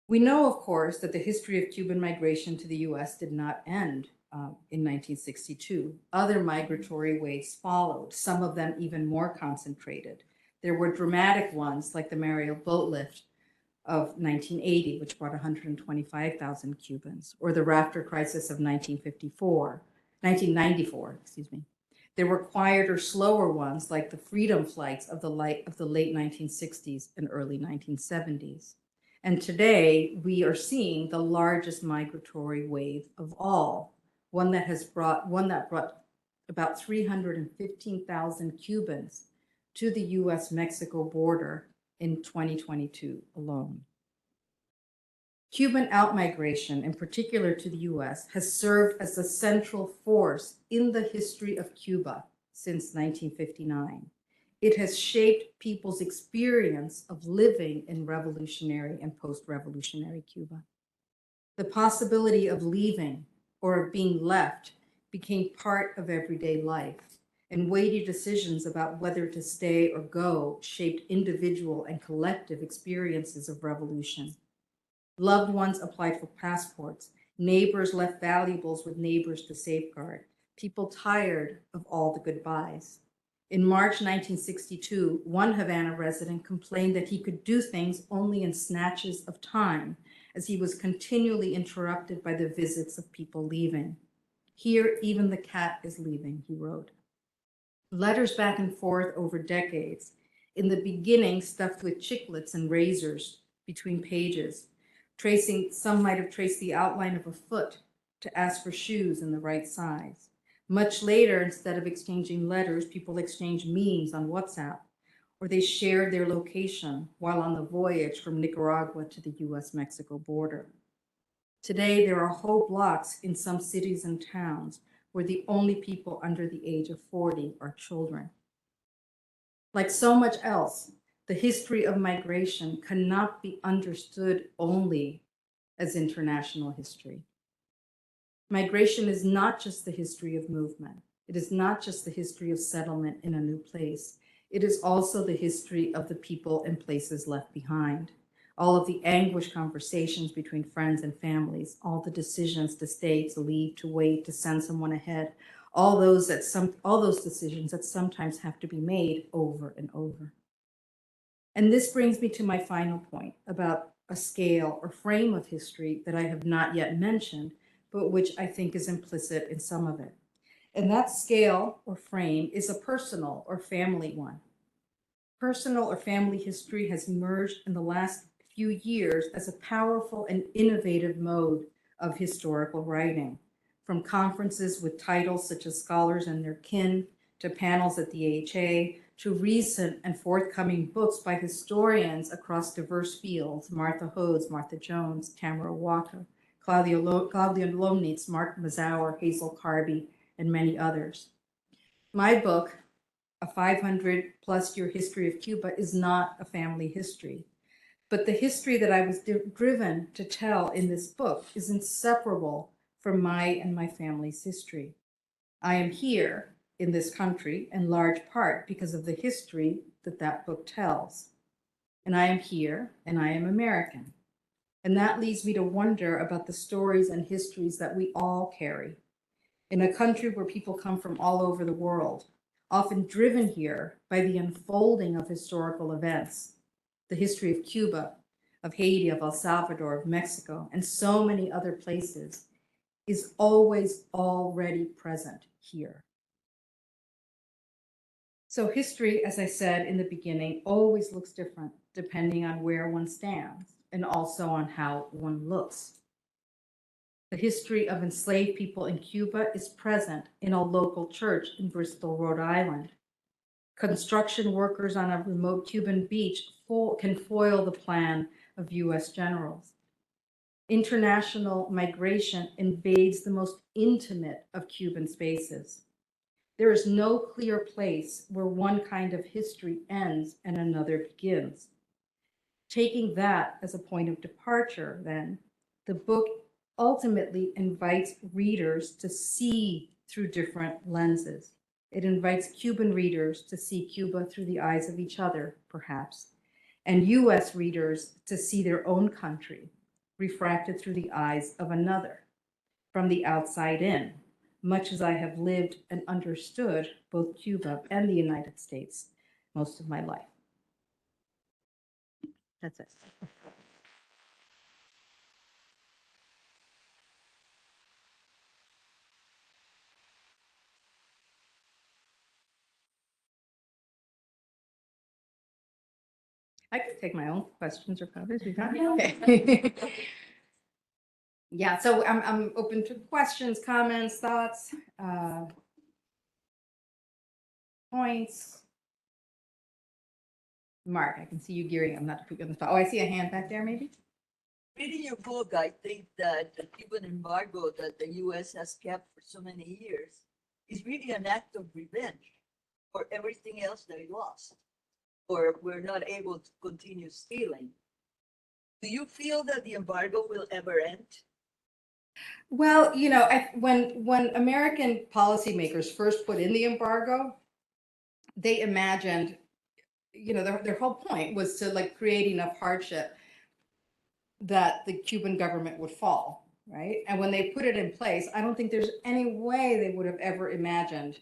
We know, of course, that the history of Cuban migration to the US did not end in 1962. Other migratory waves followed, some of them even more concentrated. There were dramatic ones like the Mariel boat lift of 1980, which brought 125,000 Cubans, or the rafter crisis of 1994. There were quieter, slower ones like the freedom flights of the late 1960s and early 1970s. And today we are seeing the largest migratory wave of all, one that brought about 315,000 Cubans to the US-Mexico border in 2022 alone. Cuban outmigration, in particular to the US, has served as a central force in the history of Cuba since 1959. It has shaped people's experience of living in revolutionary and post-revolutionary Cuba. The possibility of leaving or of being left became part of everyday life, and weighty decisions about whether to stay or go shaped individual and collective experiences of revolution. Loved ones applied for passports. Neighbors left valuables with neighbors to safeguard. People tired of all the goodbyes. In March 1962, one Havana resident complained that he could do things only in snatches of time, as he was continually interrupted by the visits of people leaving. Here, even the cat is leaving, he wrote. Letters back and forth over decades, in the beginning stuffed with chiclets and razors between pages, some might have traced the outline of a foot to ask for shoes in the right size. Much later, instead of exchanging letters, people exchanged memes on WhatsApp, or they shared their location while on the voyage from Nicaragua to the US-Mexico border. Today, there are whole blocks in some cities and towns where the only people under the age of 40 are children. Like so much else, the history of migration cannot be understood only as international history. Migration is not just the history of movement. It is not just the history of settlement in a new place. It is also the history of the people and places left behind. All of the anguished conversations between friends and families, all the decisions to stay, to leave, to wait, to send someone ahead, all those decisions that sometimes have to be made over and over. And this brings me to my final point about a scale or frame of history that I have not yet mentioned, but which I think is implicit in some of it. And that scale or frame is a personal or family one. Personal or family history has emerged in the last few years as a powerful and innovative mode of historical writing, from conferences with titles such as Scholars and Their Kin, to panels at the AHA, to recent and forthcoming books by historians across diverse fields: Martha Hodes, Martha Jones, Tamara Walker, Claudia Lomnitz, Mark Mazauer, Hazel Carby, and many others. My book, A 500+ year history of Cuba is not a family history. But the history that I was driven to tell in this book is inseparable from my and my family's history. I am here in this country in large part because of the history that that book tells. And I am here and I am American. And that leads me to wonder about the stories and histories that we all carry. In a country where people come from all over the world, often driven here by the unfolding of historical events, the history of Cuba, of Haiti, of El Salvador, of Mexico, and so many other places, is always already present here. So history, as I said in the beginning, always looks different depending on where one stands and also on how one looks. The history of enslaved people in Cuba is present in a local church in Bristol, Rhode Island. Construction workers on a remote Cuban beach can foil the plan of US generals. International migration invades the most intimate of Cuban spaces. There is no clear place where one kind of history ends and another begins. Taking that as a point of departure, then, the book ultimately invites readers to see through different lenses. It invites Cuban readers to see Cuba through the eyes of each other, perhaps, and US readers to see their own country refracted through the eyes of another, from the outside in, much as I have lived and understood both Cuba and the United States most of my life. That's it. I could take my own questions or comments. Okay. Yeah, so I'm open to questions, comments, thoughts, points. Mark, I can see you gearing. I'm not to put you on the spot. Oh, I see a hand back there, maybe. Reading your book, I think that the Cuban embargo that the U.S. has kept for so many years is really an act of revenge for everything else they lost, or we're not able to continue stealing. Do you feel that the embargo will ever end? Well, when American policymakers first put in the embargo, they imagined, their whole point was to like create enough hardship that the Cuban government would fall, right? And when they put it in place, I don't think there's any way they would have ever imagined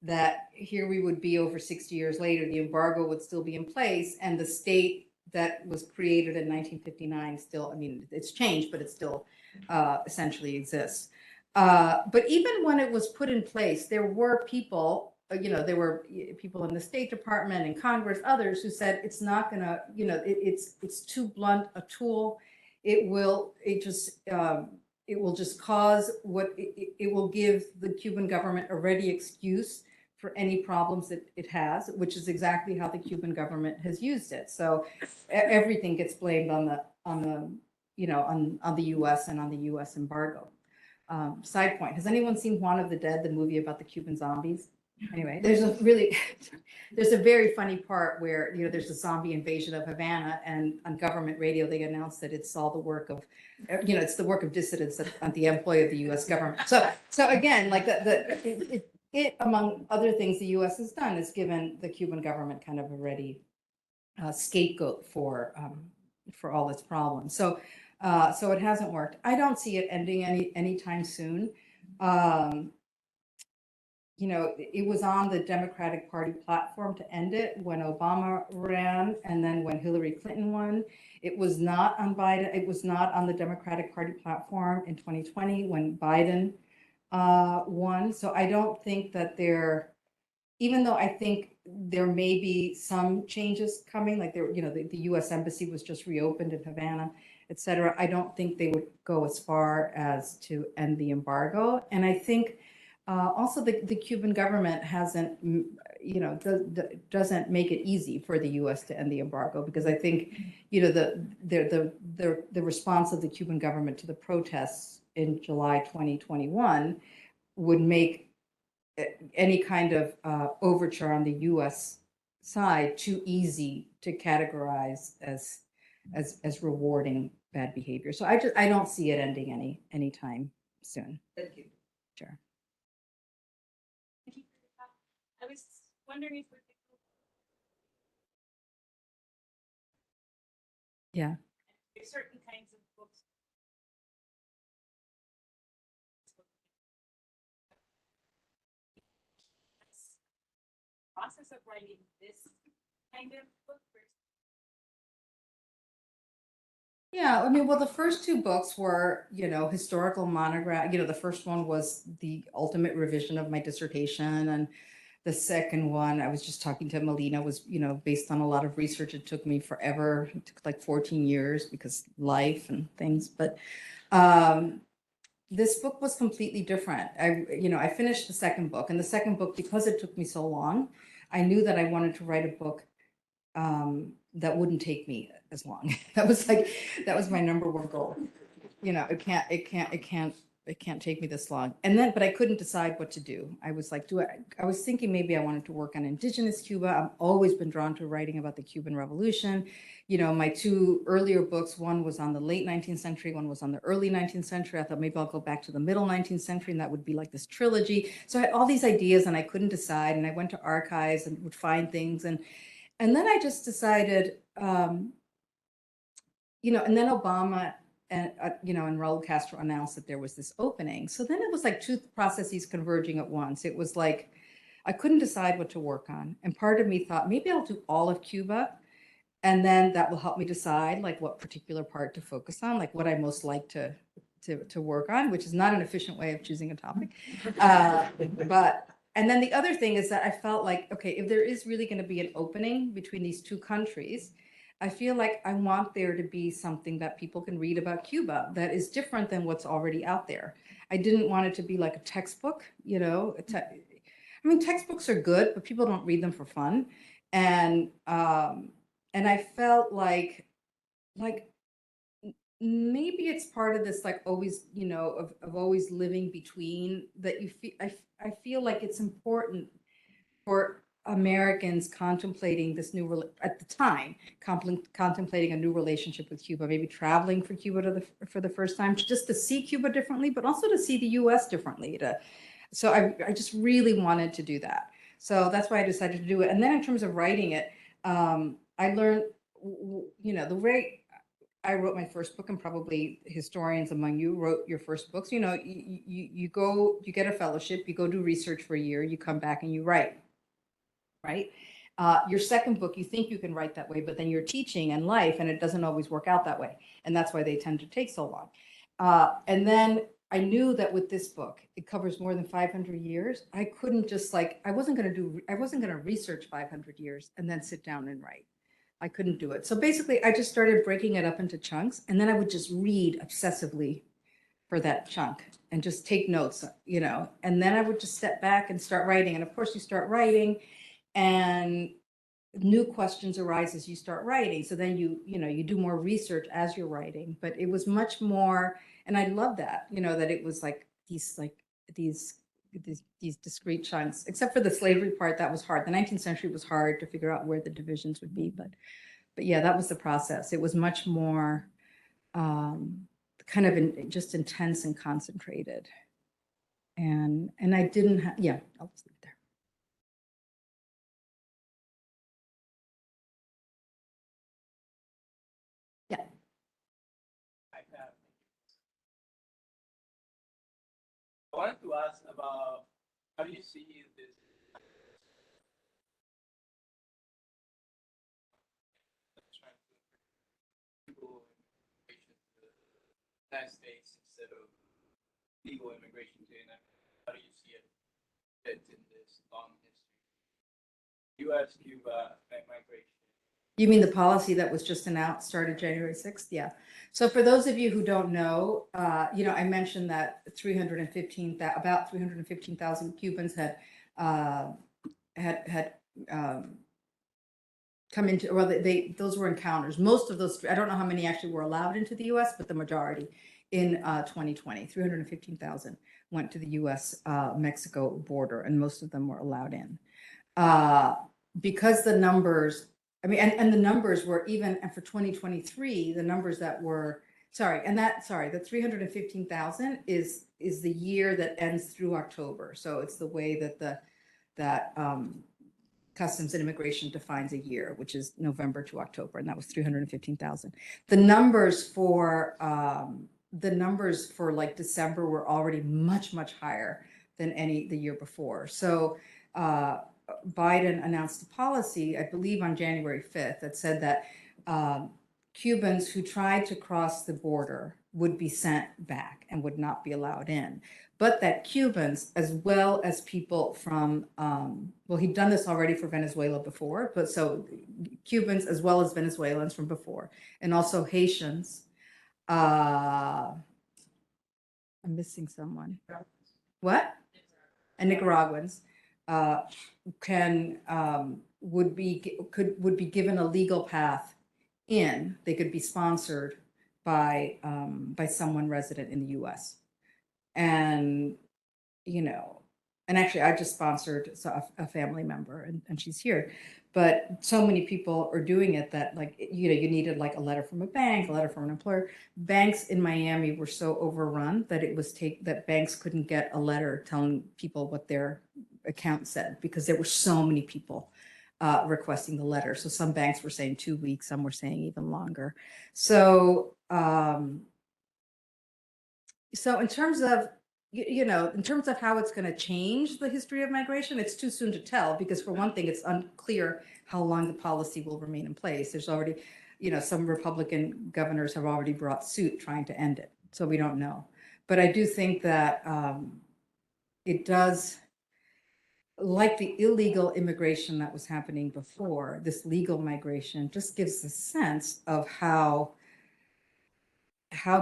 that here we would be over 60 years later, the embargo would still be in place, and the state that was created in 1959 still, I mean, it's changed, but it still essentially exists. But even when it was put in place, there were people, there were people in the State Department and Congress, others who said it's not gonna, it's too blunt a tool. It will just cause it will give the Cuban government a ready excuse for any problems that it has, which is exactly how the Cuban government has used it. So everything gets blamed on the U.S. and on the U.S. embargo. Side point: has anyone seen Juan of the Dead, the movie about the Cuban zombies? Anyway, there's a very funny part where there's a zombie invasion of Havana, and on government radio they announced that it's all the work of it's the work of dissidents at the employ of the U.S. government. So again, like it among other things the U.S. has done is given the Cuban government kind of a ready scapegoat for all its problems. So it hasn't worked. I don't see it ending anytime soon. It was on the Democratic Party platform to end it when Obama ran, and then when Hillary Clinton won. It was not on Biden. It was not on the Democratic Party platform in 2020 when Biden won. So I don't think that even though I think there may be some changes coming, like the U.S. Embassy was just reopened in Havana, et cetera. I don't think they would go as far as to end the embargo. And I think also the Cuban government hasn't, doesn't make it easy for the U.S. to end the embargo, because I think, the response of the Cuban government to the protests in July 2021 would make any kind of overture on the U.S. side too easy to categorize as rewarding bad behavior. So I don't see it ending anytime soon. Thank you. Sure. Thank you for your talk. I was wondering if we could. Yeah. There's certain kinds of books. Process of writing this kind of book versus Yeah, I mean, well, the first two books were, historical monograph. The first one was the ultimate revision of my dissertation, and the second one, I was just talking to Melina, was, based on a lot of research. It took me forever. It took like 14 years because life and things. But this book was completely different. I finished the second book, and the second book, because it took me so long, I knew that I wanted to write a book that wouldn't take me as long. That was my number one goal. It can't take me this long. But I couldn't decide what to do. I was like, I was thinking maybe I wanted to work on indigenous Cuba. I've always been drawn to writing about the Cuban Revolution. My two earlier books, one was on the late 19th century, one was on the early 19th century. I thought maybe I'll go back to the middle 19th century, and that would be like this trilogy. So I had all these ideas and I couldn't decide. And I went to archives and would find things. And then I just decided, and then Obama and Raul Castro announced that there was this opening. So then it was like two processes converging at once. It was like, I couldn't decide what to work on. And part of me thought, maybe I'll do all of Cuba. And then that will help me decide like what particular part to focus on, like what I most like to work on, which is not an efficient way of choosing a topic. And then the other thing is that I felt like, okay, if there is really going to be an opening between these two countries, I feel like I want there to be something that people can read about Cuba that is different than what's already out there. I didn't want it to be like a textbook, I mean, textbooks are good, but people don't read them for fun. And I felt like maybe it's part of this, like always, of always living between that you feel, I feel like it's important for Americans contemplating this at the time, contemplating a new relationship with Cuba, maybe traveling for Cuba for the first time, just to see Cuba differently, but also to see the U.S. differently. So I just really wanted to do that. So that's why I decided to do it. And then in terms of writing it, I learned, the way I wrote my first book, and probably historians among you wrote your first books. You get a fellowship, you go do research for a year, you come back and you write, right? Your second book, you think you can write that way, but then you're teaching and life, and it doesn't always work out that way. And that's why they tend to take so long. And then I knew that with this book, it covers more than 500 years. I couldn't just I wasn't going to research 500 years and then sit down and write. I couldn't do it. So basically, I just started breaking it up into chunks, and then I would just read obsessively for that chunk and just take notes, and then I would just step back and start writing. And of course, you start writing and new questions arise as you start writing. So then you do more research as you're writing, but it was much more, and I love that, that it was like these discrete chunks, except for the slavery part. That was hard. The 19th century was hard to figure out where the divisions would be, but yeah, that was the process. It was much more kind of just intense and concentrated. And I didn't have, yeah, I'll just leave it there. Yeah. I wanted to ask about how do you see this people immigration to the United States instead of legal immigration to the United States? How do you see it fit in this long history? U.S., Cuba, migration. You mean the policy that was just announced, started January 6th? Yeah. So for those of you who don't know, I mentioned that about 315,000 Cubans had come into, well, those were encounters. Most of those, I don't know how many actually were allowed into the U.S., but the majority in 2020. 315,000 went to the U.S. Mexico border, and most of them were allowed in. Because the numbers, I mean, and the numbers were even, and for 2023, the numbers that were, the 315,000 is the year that ends through October. So it's the way that Customs and Immigration defines a year, which is November to October, and that was 315,000. The numbers for like December were already much higher than the year before. So Biden announced a policy, I believe on January 5th, that said that Cubans who tried to cross the border would be sent back and would not be allowed in. But that Cubans, as well as people from, well, he'd done this already for Venezuela before, but so Cubans as well as Venezuelans from before, and also Haitians. I'm missing someone. What? And Nicaraguans would be given a legal path in. They could be sponsored by someone resident in the U.S. And, you know, and actually I just sponsored a family member, and she's here. But so many people are doing it that, like, you know, you needed like a letter from a bank, a letter from an employer. Banks in Miami were so overrun that that banks couldn't get a letter telling people what their account said, because there were so many people requesting the letter. So some banks were saying 2 weeks, some were saying even longer. So so in terms of, you know, in terms of how it's going to change the history of migration, it's too soon to tell, because for one thing, it's unclear how long the policy will remain in place. There's already, you know, some Republican governors have already brought suit trying to end it. So we don't know. But I do think that it does, like the illegal immigration that was happening before, this legal migration just gives a sense of how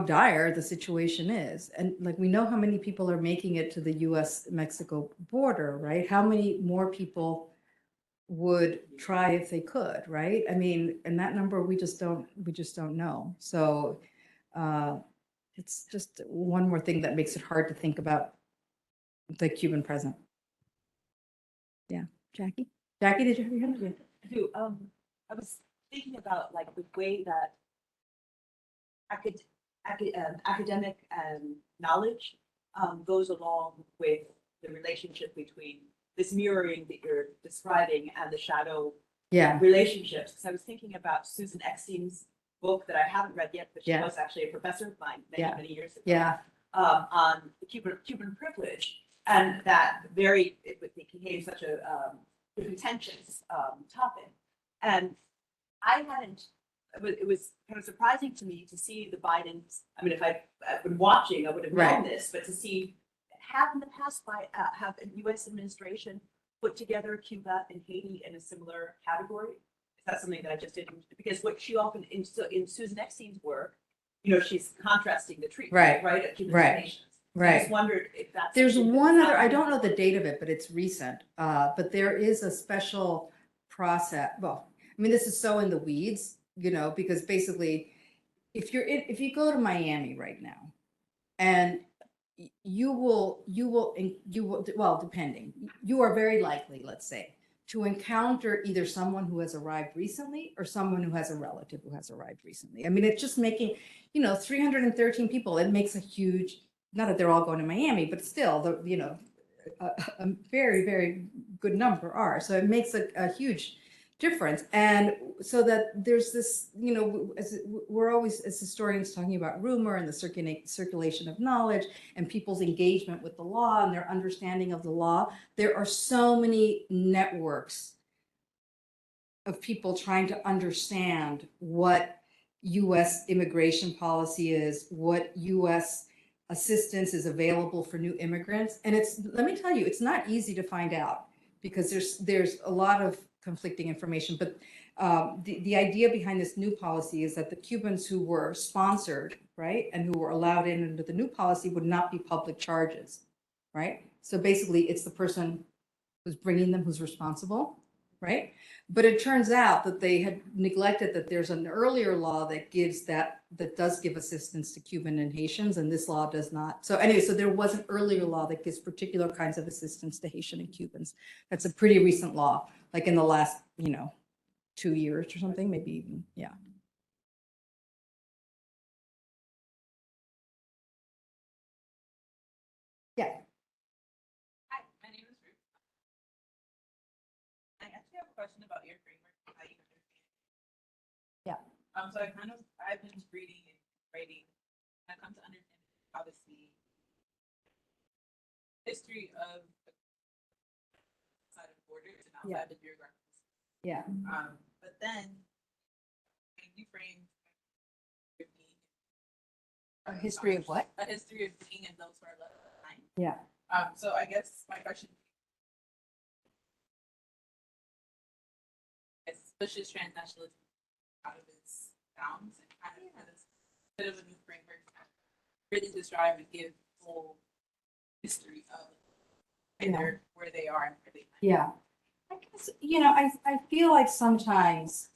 dire the situation is. And like, we know how many people are making it to the US-Mexico border, right? How many more people would try if they could, right? I mean, and that number, we just don't know. So it's just one more thing that makes it hard to think about the Cuban present. Yeah, Jackie, did you have your hand up? I do. I was thinking about like the way that academic knowledge goes along with the relationship between this mirroring that you're describing and the shadow relationships. Because I was thinking about Susan Eckstein's book that I haven't read yet, but she was actually a professor of mine many years ago, on the Cuban privilege, and that it became such a contentious topic. And it was kind of surprising to me to see the Bidens. I mean, if I'd been watching, I would have known this, but to see have in the past have a U.S. administration put together Cuba and Haiti in a similar category. Is that something that I just didn't? Because what she often in Susan Eckstein's work, you know, she's contrasting the treatment, right, of Cuban nations. I just wondered if that's. There's one other, I don't know the date of it, but it's recent. But there is a special process. Well, I mean, this is so in the weeds, you know, because basically, if you go to Miami right now, and you will, well, depending, you are very likely, let's say, to encounter either someone who has arrived recently or someone who has a relative who has arrived recently. I mean, it's just making, you know, 313 people, it makes a huge, not that they're all going to Miami, but still, you know, a very, very good number are. So it makes a huge difference. And so that there's this, you know, we're always, as historians, talking about rumor and the circulation of knowledge and people's engagement with the law and their understanding of the law. There are so many networks of people trying to understand what U.S. immigration policy is, what U.S. assistance is available for new immigrants. And it's, let me tell you, it's not easy to find out, because there's a lot of conflicting information. But the idea behind this new policy is that the Cubans who were sponsored, right, and who were allowed in under the new policy would not be public charges, right? So basically, it's the person who's bringing them who's responsible, right? But it turns out that they had neglected that there's an earlier law that does give assistance to Cuban and Haitians, and this law does not. So anyway, so there was an earlier law that gives particular kinds of assistance to Haitian and Cubans. That's a pretty recent law, like in the last, 2 years or something, maybe even, yeah. Yeah. Hi, my name is Ruth. I actually have a question about your framework and how you understand. Yeah. So I've been reading and writing, and I've come to understand obviously history of outside of borders and outside the geographic. Yeah. But then when you frame A history of what? a history of being and those who are left behind. Yeah. So I guess my question is, pushes transnationalism out of its bounds and kind of has a bit of a new framework to really describe and give full history of where they are and where they went. Yeah. I guess, I feel like sometimes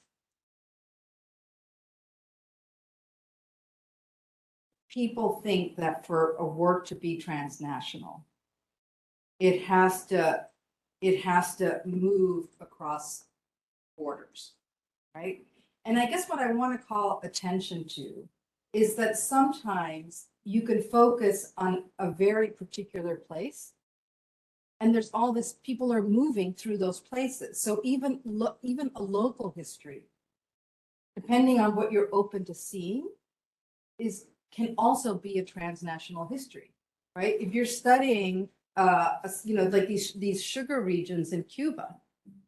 people think that for a work to be transnational, it has to move across borders, right? And I guess what I want to call attention to is that sometimes you can focus on a very particular place, and there's all this, people are moving through those places. So even a local history, depending on what you're open to seeing, can also be a transnational history, right? If you're studying, like these sugar regions in Cuba,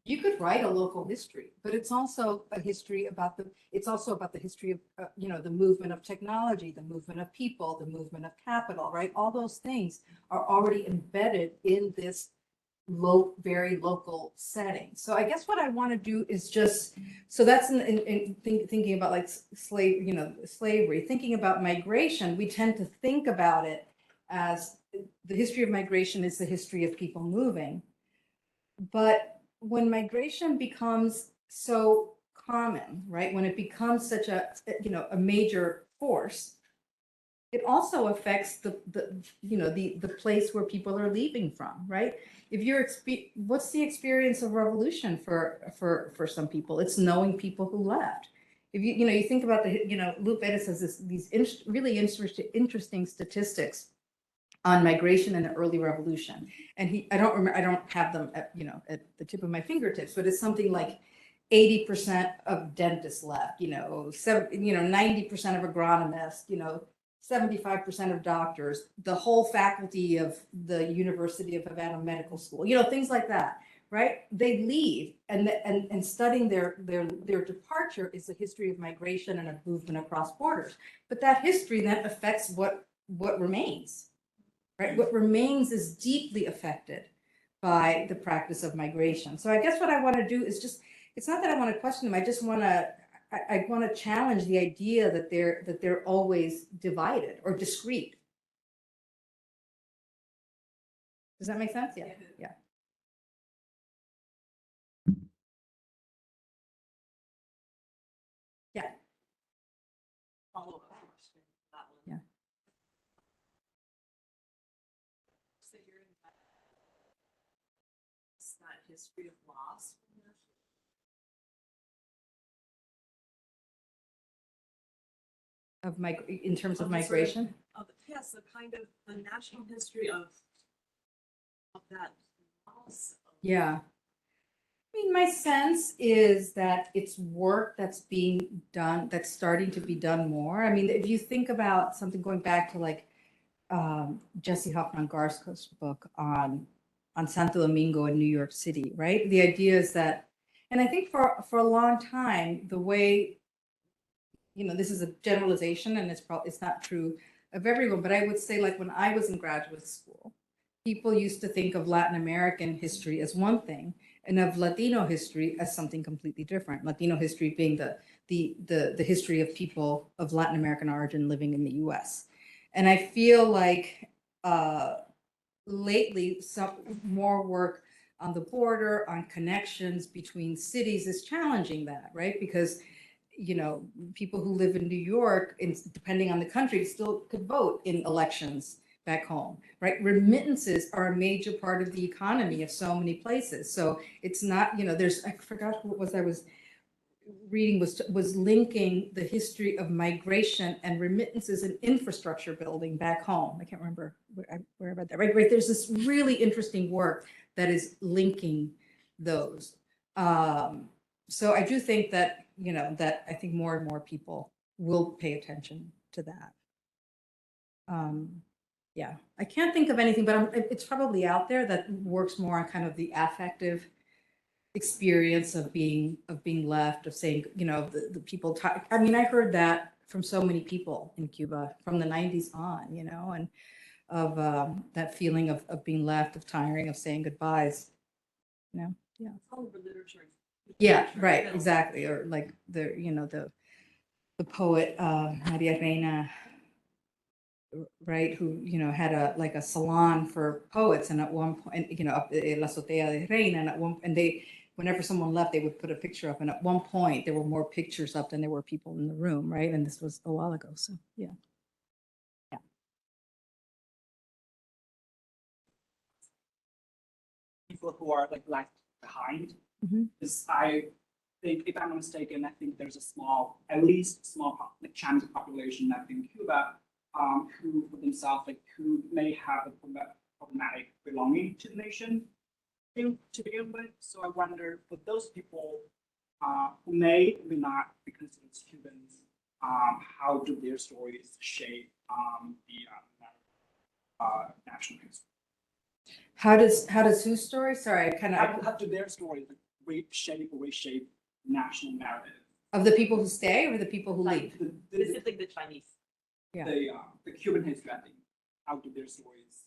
you could write a local history, but it's also a history about the history of, the movement of technology, the movement of people, the movement of capital, right? All those things are already embedded in this very local setting. So I guess what I want to do is so that's thinking about like slavery, thinking about migration. We tend to think about it as the history of migration is the history of people moving. But when migration becomes so common, right? When it becomes such a major force, it also affects the place where people are leaving from, right? What's the experience of revolution for some people? It's knowing people who left. If you think about Lupe Perez has these really interesting statistics on migration in the early revolution, and I don't have them at the tip of my fingertips, but it's something like 80% of dentists left, 90% of agronomists, 75% of doctors, the whole faculty of the University of Havana Medical School, things like that, right? They leave, and studying their departure is a history of migration and a movement across borders. But that history then affects what remains, right? What remains is deeply affected by the practice of migration. So I guess what I want to do is it's not that I want to question them. I just want to challenge the idea that they're always divided or discrete. Does that make sense? Yeah. Yeah. Yeah. Follow-up question to that one. Yeah. So it's not history of loss. In terms of migration? Yes, the kind of the national history of that loss. Yeah. I mean, my sense is that it's work that's being done, that's starting to be done more. I mean, if you think about something going back to like Jesse Hoffman-Garsko's book on Santo Domingo in New York City, right? The idea is that, and I think for a long time, the way, this is a generalization and it's not true of everyone, but I would say like when I was in graduate school, people used to think of Latin American history as one thing and of Latino history as something completely different. Latino history being the history of people of Latin American origin living in the US. And I feel like lately some more work on the border, on connections between cities is challenging that, right? Because, you know, people who live in New York, depending on the country, still could vote in elections back home, right? Remittances are a major part of the economy of so many places. So it's not, you know, I forgot what was I was reading was linking the history of migration and remittances and infrastructure building back home. I can't remember where about that. Right. There's this really interesting work that is linking those. So I do think that, you know, that I think more and more people will pay attention to that. Yeah, I can't think of anything, but it's probably out there that works more on kind of the affective experience of being left, of saying, you know, the people talk. I mean, I heard that from so many people in Cuba from the 90s on, you know, and of that feeling of being left, of tiring, of saying goodbyes, you know. Yeah. It's all over literature. Yeah, right, exactly. Or like the, you know, the poet Maria Reina, right, who, you know, had a salon for poets, and at one point, you know, La Azotea de Reina, and at one, and they, whenever someone left, they would put a picture up, and at one point there were more pictures up than there were people in the room, right? And this was a while ago, so yeah. People who are like left behind. Because I think, if I'm not mistaken, I think there's a small, at least small, like Chinese population left in Cuba, who for themselves, like, who may have a problematic belonging to the nation to begin with. So I wonder, for those people who may not be considered Cubans, how do their stories shape the national history? How does whose story? Sorry, I kind of. How do their stories reshape national narrative Of the people who stay or the people who leave? Specifically the Chinese. Yeah. The Cuban history, I think. How do their stories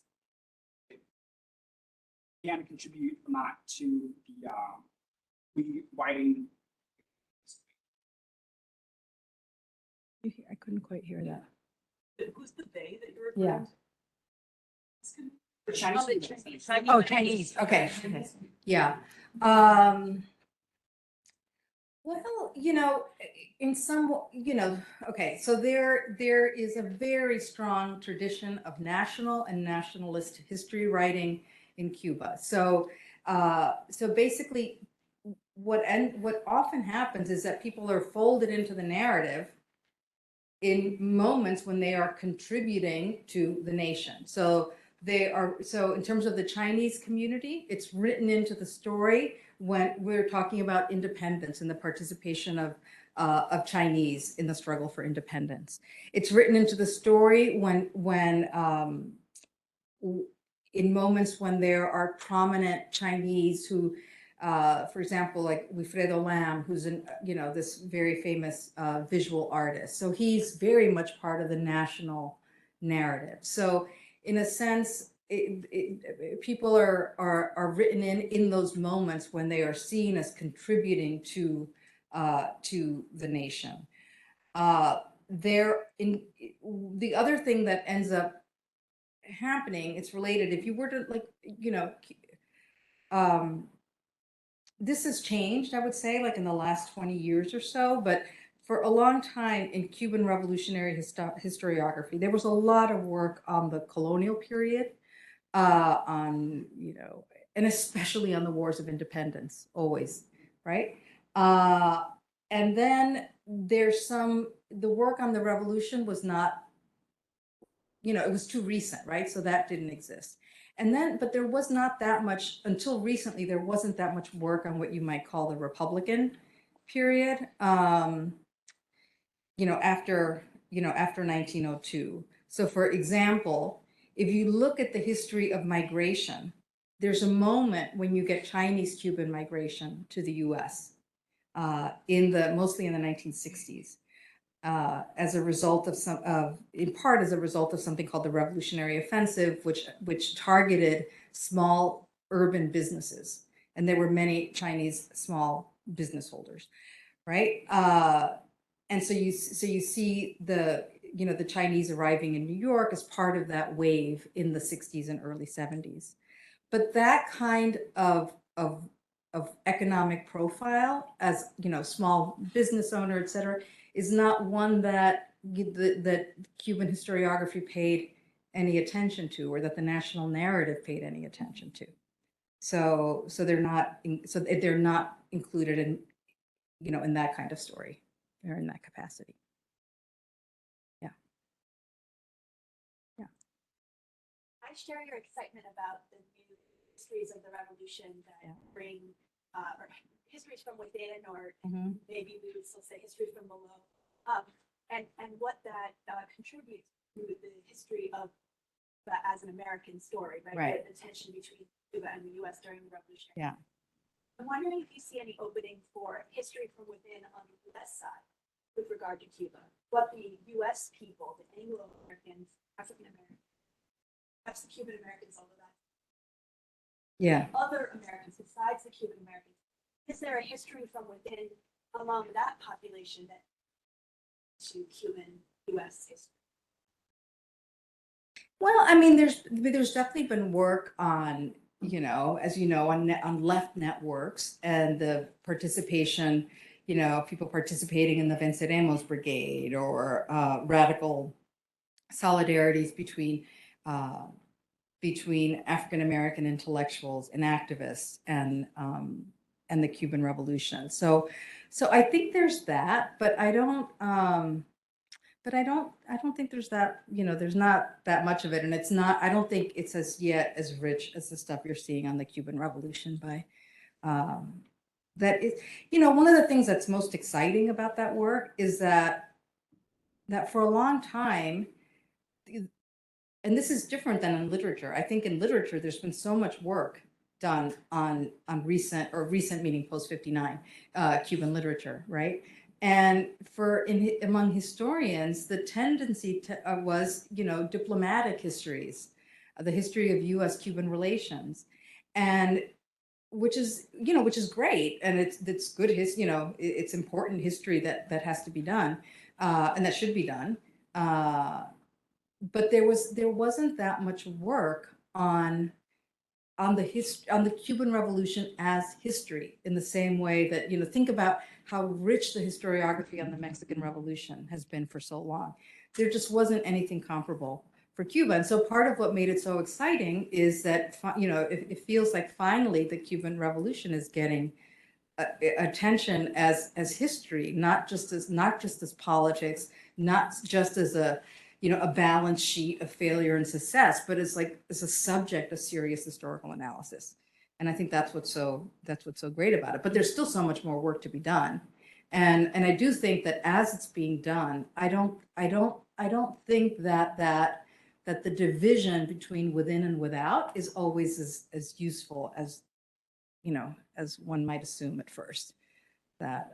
can contribute or not to the rewriting? I couldn't quite hear that. Who's the they that you're referring to? The Chinese. Oh, Chinese. Okay. Yeah. Well, you know, in some, you know, okay, so there is a very strong tradition of national and nationalist history writing in Cuba. So, so basically, what often happens is that people are folded into the narrative in moments when they are contributing to the nation. So so in terms of the Chinese community, it's written into the story when we're talking about independence and the participation of Chinese in the struggle for independence. It's written into the story when in moments when there are prominent Chinese who, for example, like Wilfredo Lam, who's this very famous visual artist. So he's very much part of the national narrative. So in a sense, people are written in those moments when they are seen as contributing to the nation. The other thing that ends up happening, it's related. If you were to this has changed, I would say, like in the last 20 years or so, but for a long time in Cuban revolutionary historiography, there was a lot of work on the colonial period, and especially on the wars of independence, always, right? And then the work on the revolution was not, it was too recent, right? So that didn't exist. And then, but there was not that much, until recently, there wasn't that much work on what you might call the Republican period. After 1902. So for example, if you look at the history of migration, there's a moment when you get Chinese Cuban migration to the US mostly in the 1960s, as a result of in part as a result of something called the Revolutionary Offensive, which targeted small urban businesses. And there were many Chinese small business holders, right? And so you see the Chinese arriving in New York as part of that wave in the 60s and early 70s. But that kind of of economic profile as, you know, small business owner, et cetera, is not one that that Cuban historiography paid any attention to, or that the national narrative paid any attention to. So they're not included in, you know, in that kind of story or in that capacity. Yeah. Yeah. I share your excitement about the new histories of the revolution that bring, or histories from within, or maybe we would still say history from below, and what that contributes to the history of as an American story, right? Right. The tension between Cuba and the U.S. during the revolution. Yeah. I'm wondering if you see any opening for history from within on the U.S. side with regard to Cuba. What the U.S. people, the Anglo-Americans, African-Americans, perhaps the Cuban Americans, although that. Yeah. Other Americans besides the Cuban Americans, is there a history from within among that population that to Cuban U.S. history? Well, I mean, there's definitely been work on, you know, as you know, on left networks and the participation, you know, people participating in the Venceremos Brigade, or radical solidarities between African American intellectuals and activists and the Cuban Revolution. So I think there's that, but I don't think there's that, you know, there's not that much of it. And it's not, I don't think it's as yet as rich as the stuff you're seeing on the Cuban Revolution by, that is, you know, one of the things that's most exciting about that work is that for a long time, and this is different than in literature. I think in literature, there's been so much work done on recent meaning post-59 Cuban literature, right? And among historians, the tendency was, you know, diplomatic histories, the history of U.S.-Cuban relations, and which is great, and it's good you know, it's important history that has to be done, and that should be done. But there wasn't that much work on the Cuban Revolution as history, in the same way that, you know, think about how rich the historiography on the Mexican Revolution has been for so long. There just wasn't anything comparable for Cuba. And so part of what made it so exciting is that, you know, it feels like finally the Cuban Revolution is getting attention as history, not just as politics, not just as a, you know, a balance sheet of failure and success, but as a subject of serious historical analysis. And I think that's what's so great about it. But there's still so much more work to be done. And I do think that as it's being done, I don't think that the division between within and without is always as useful as, you know, as one might assume at first. That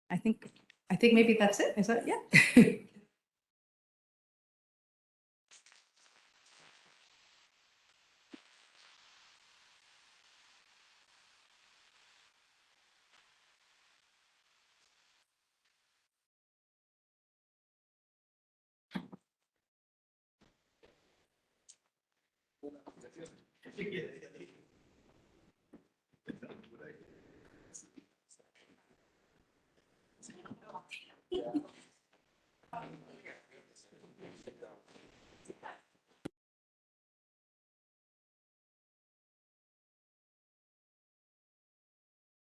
I think maybe that's it. Is that, yeah?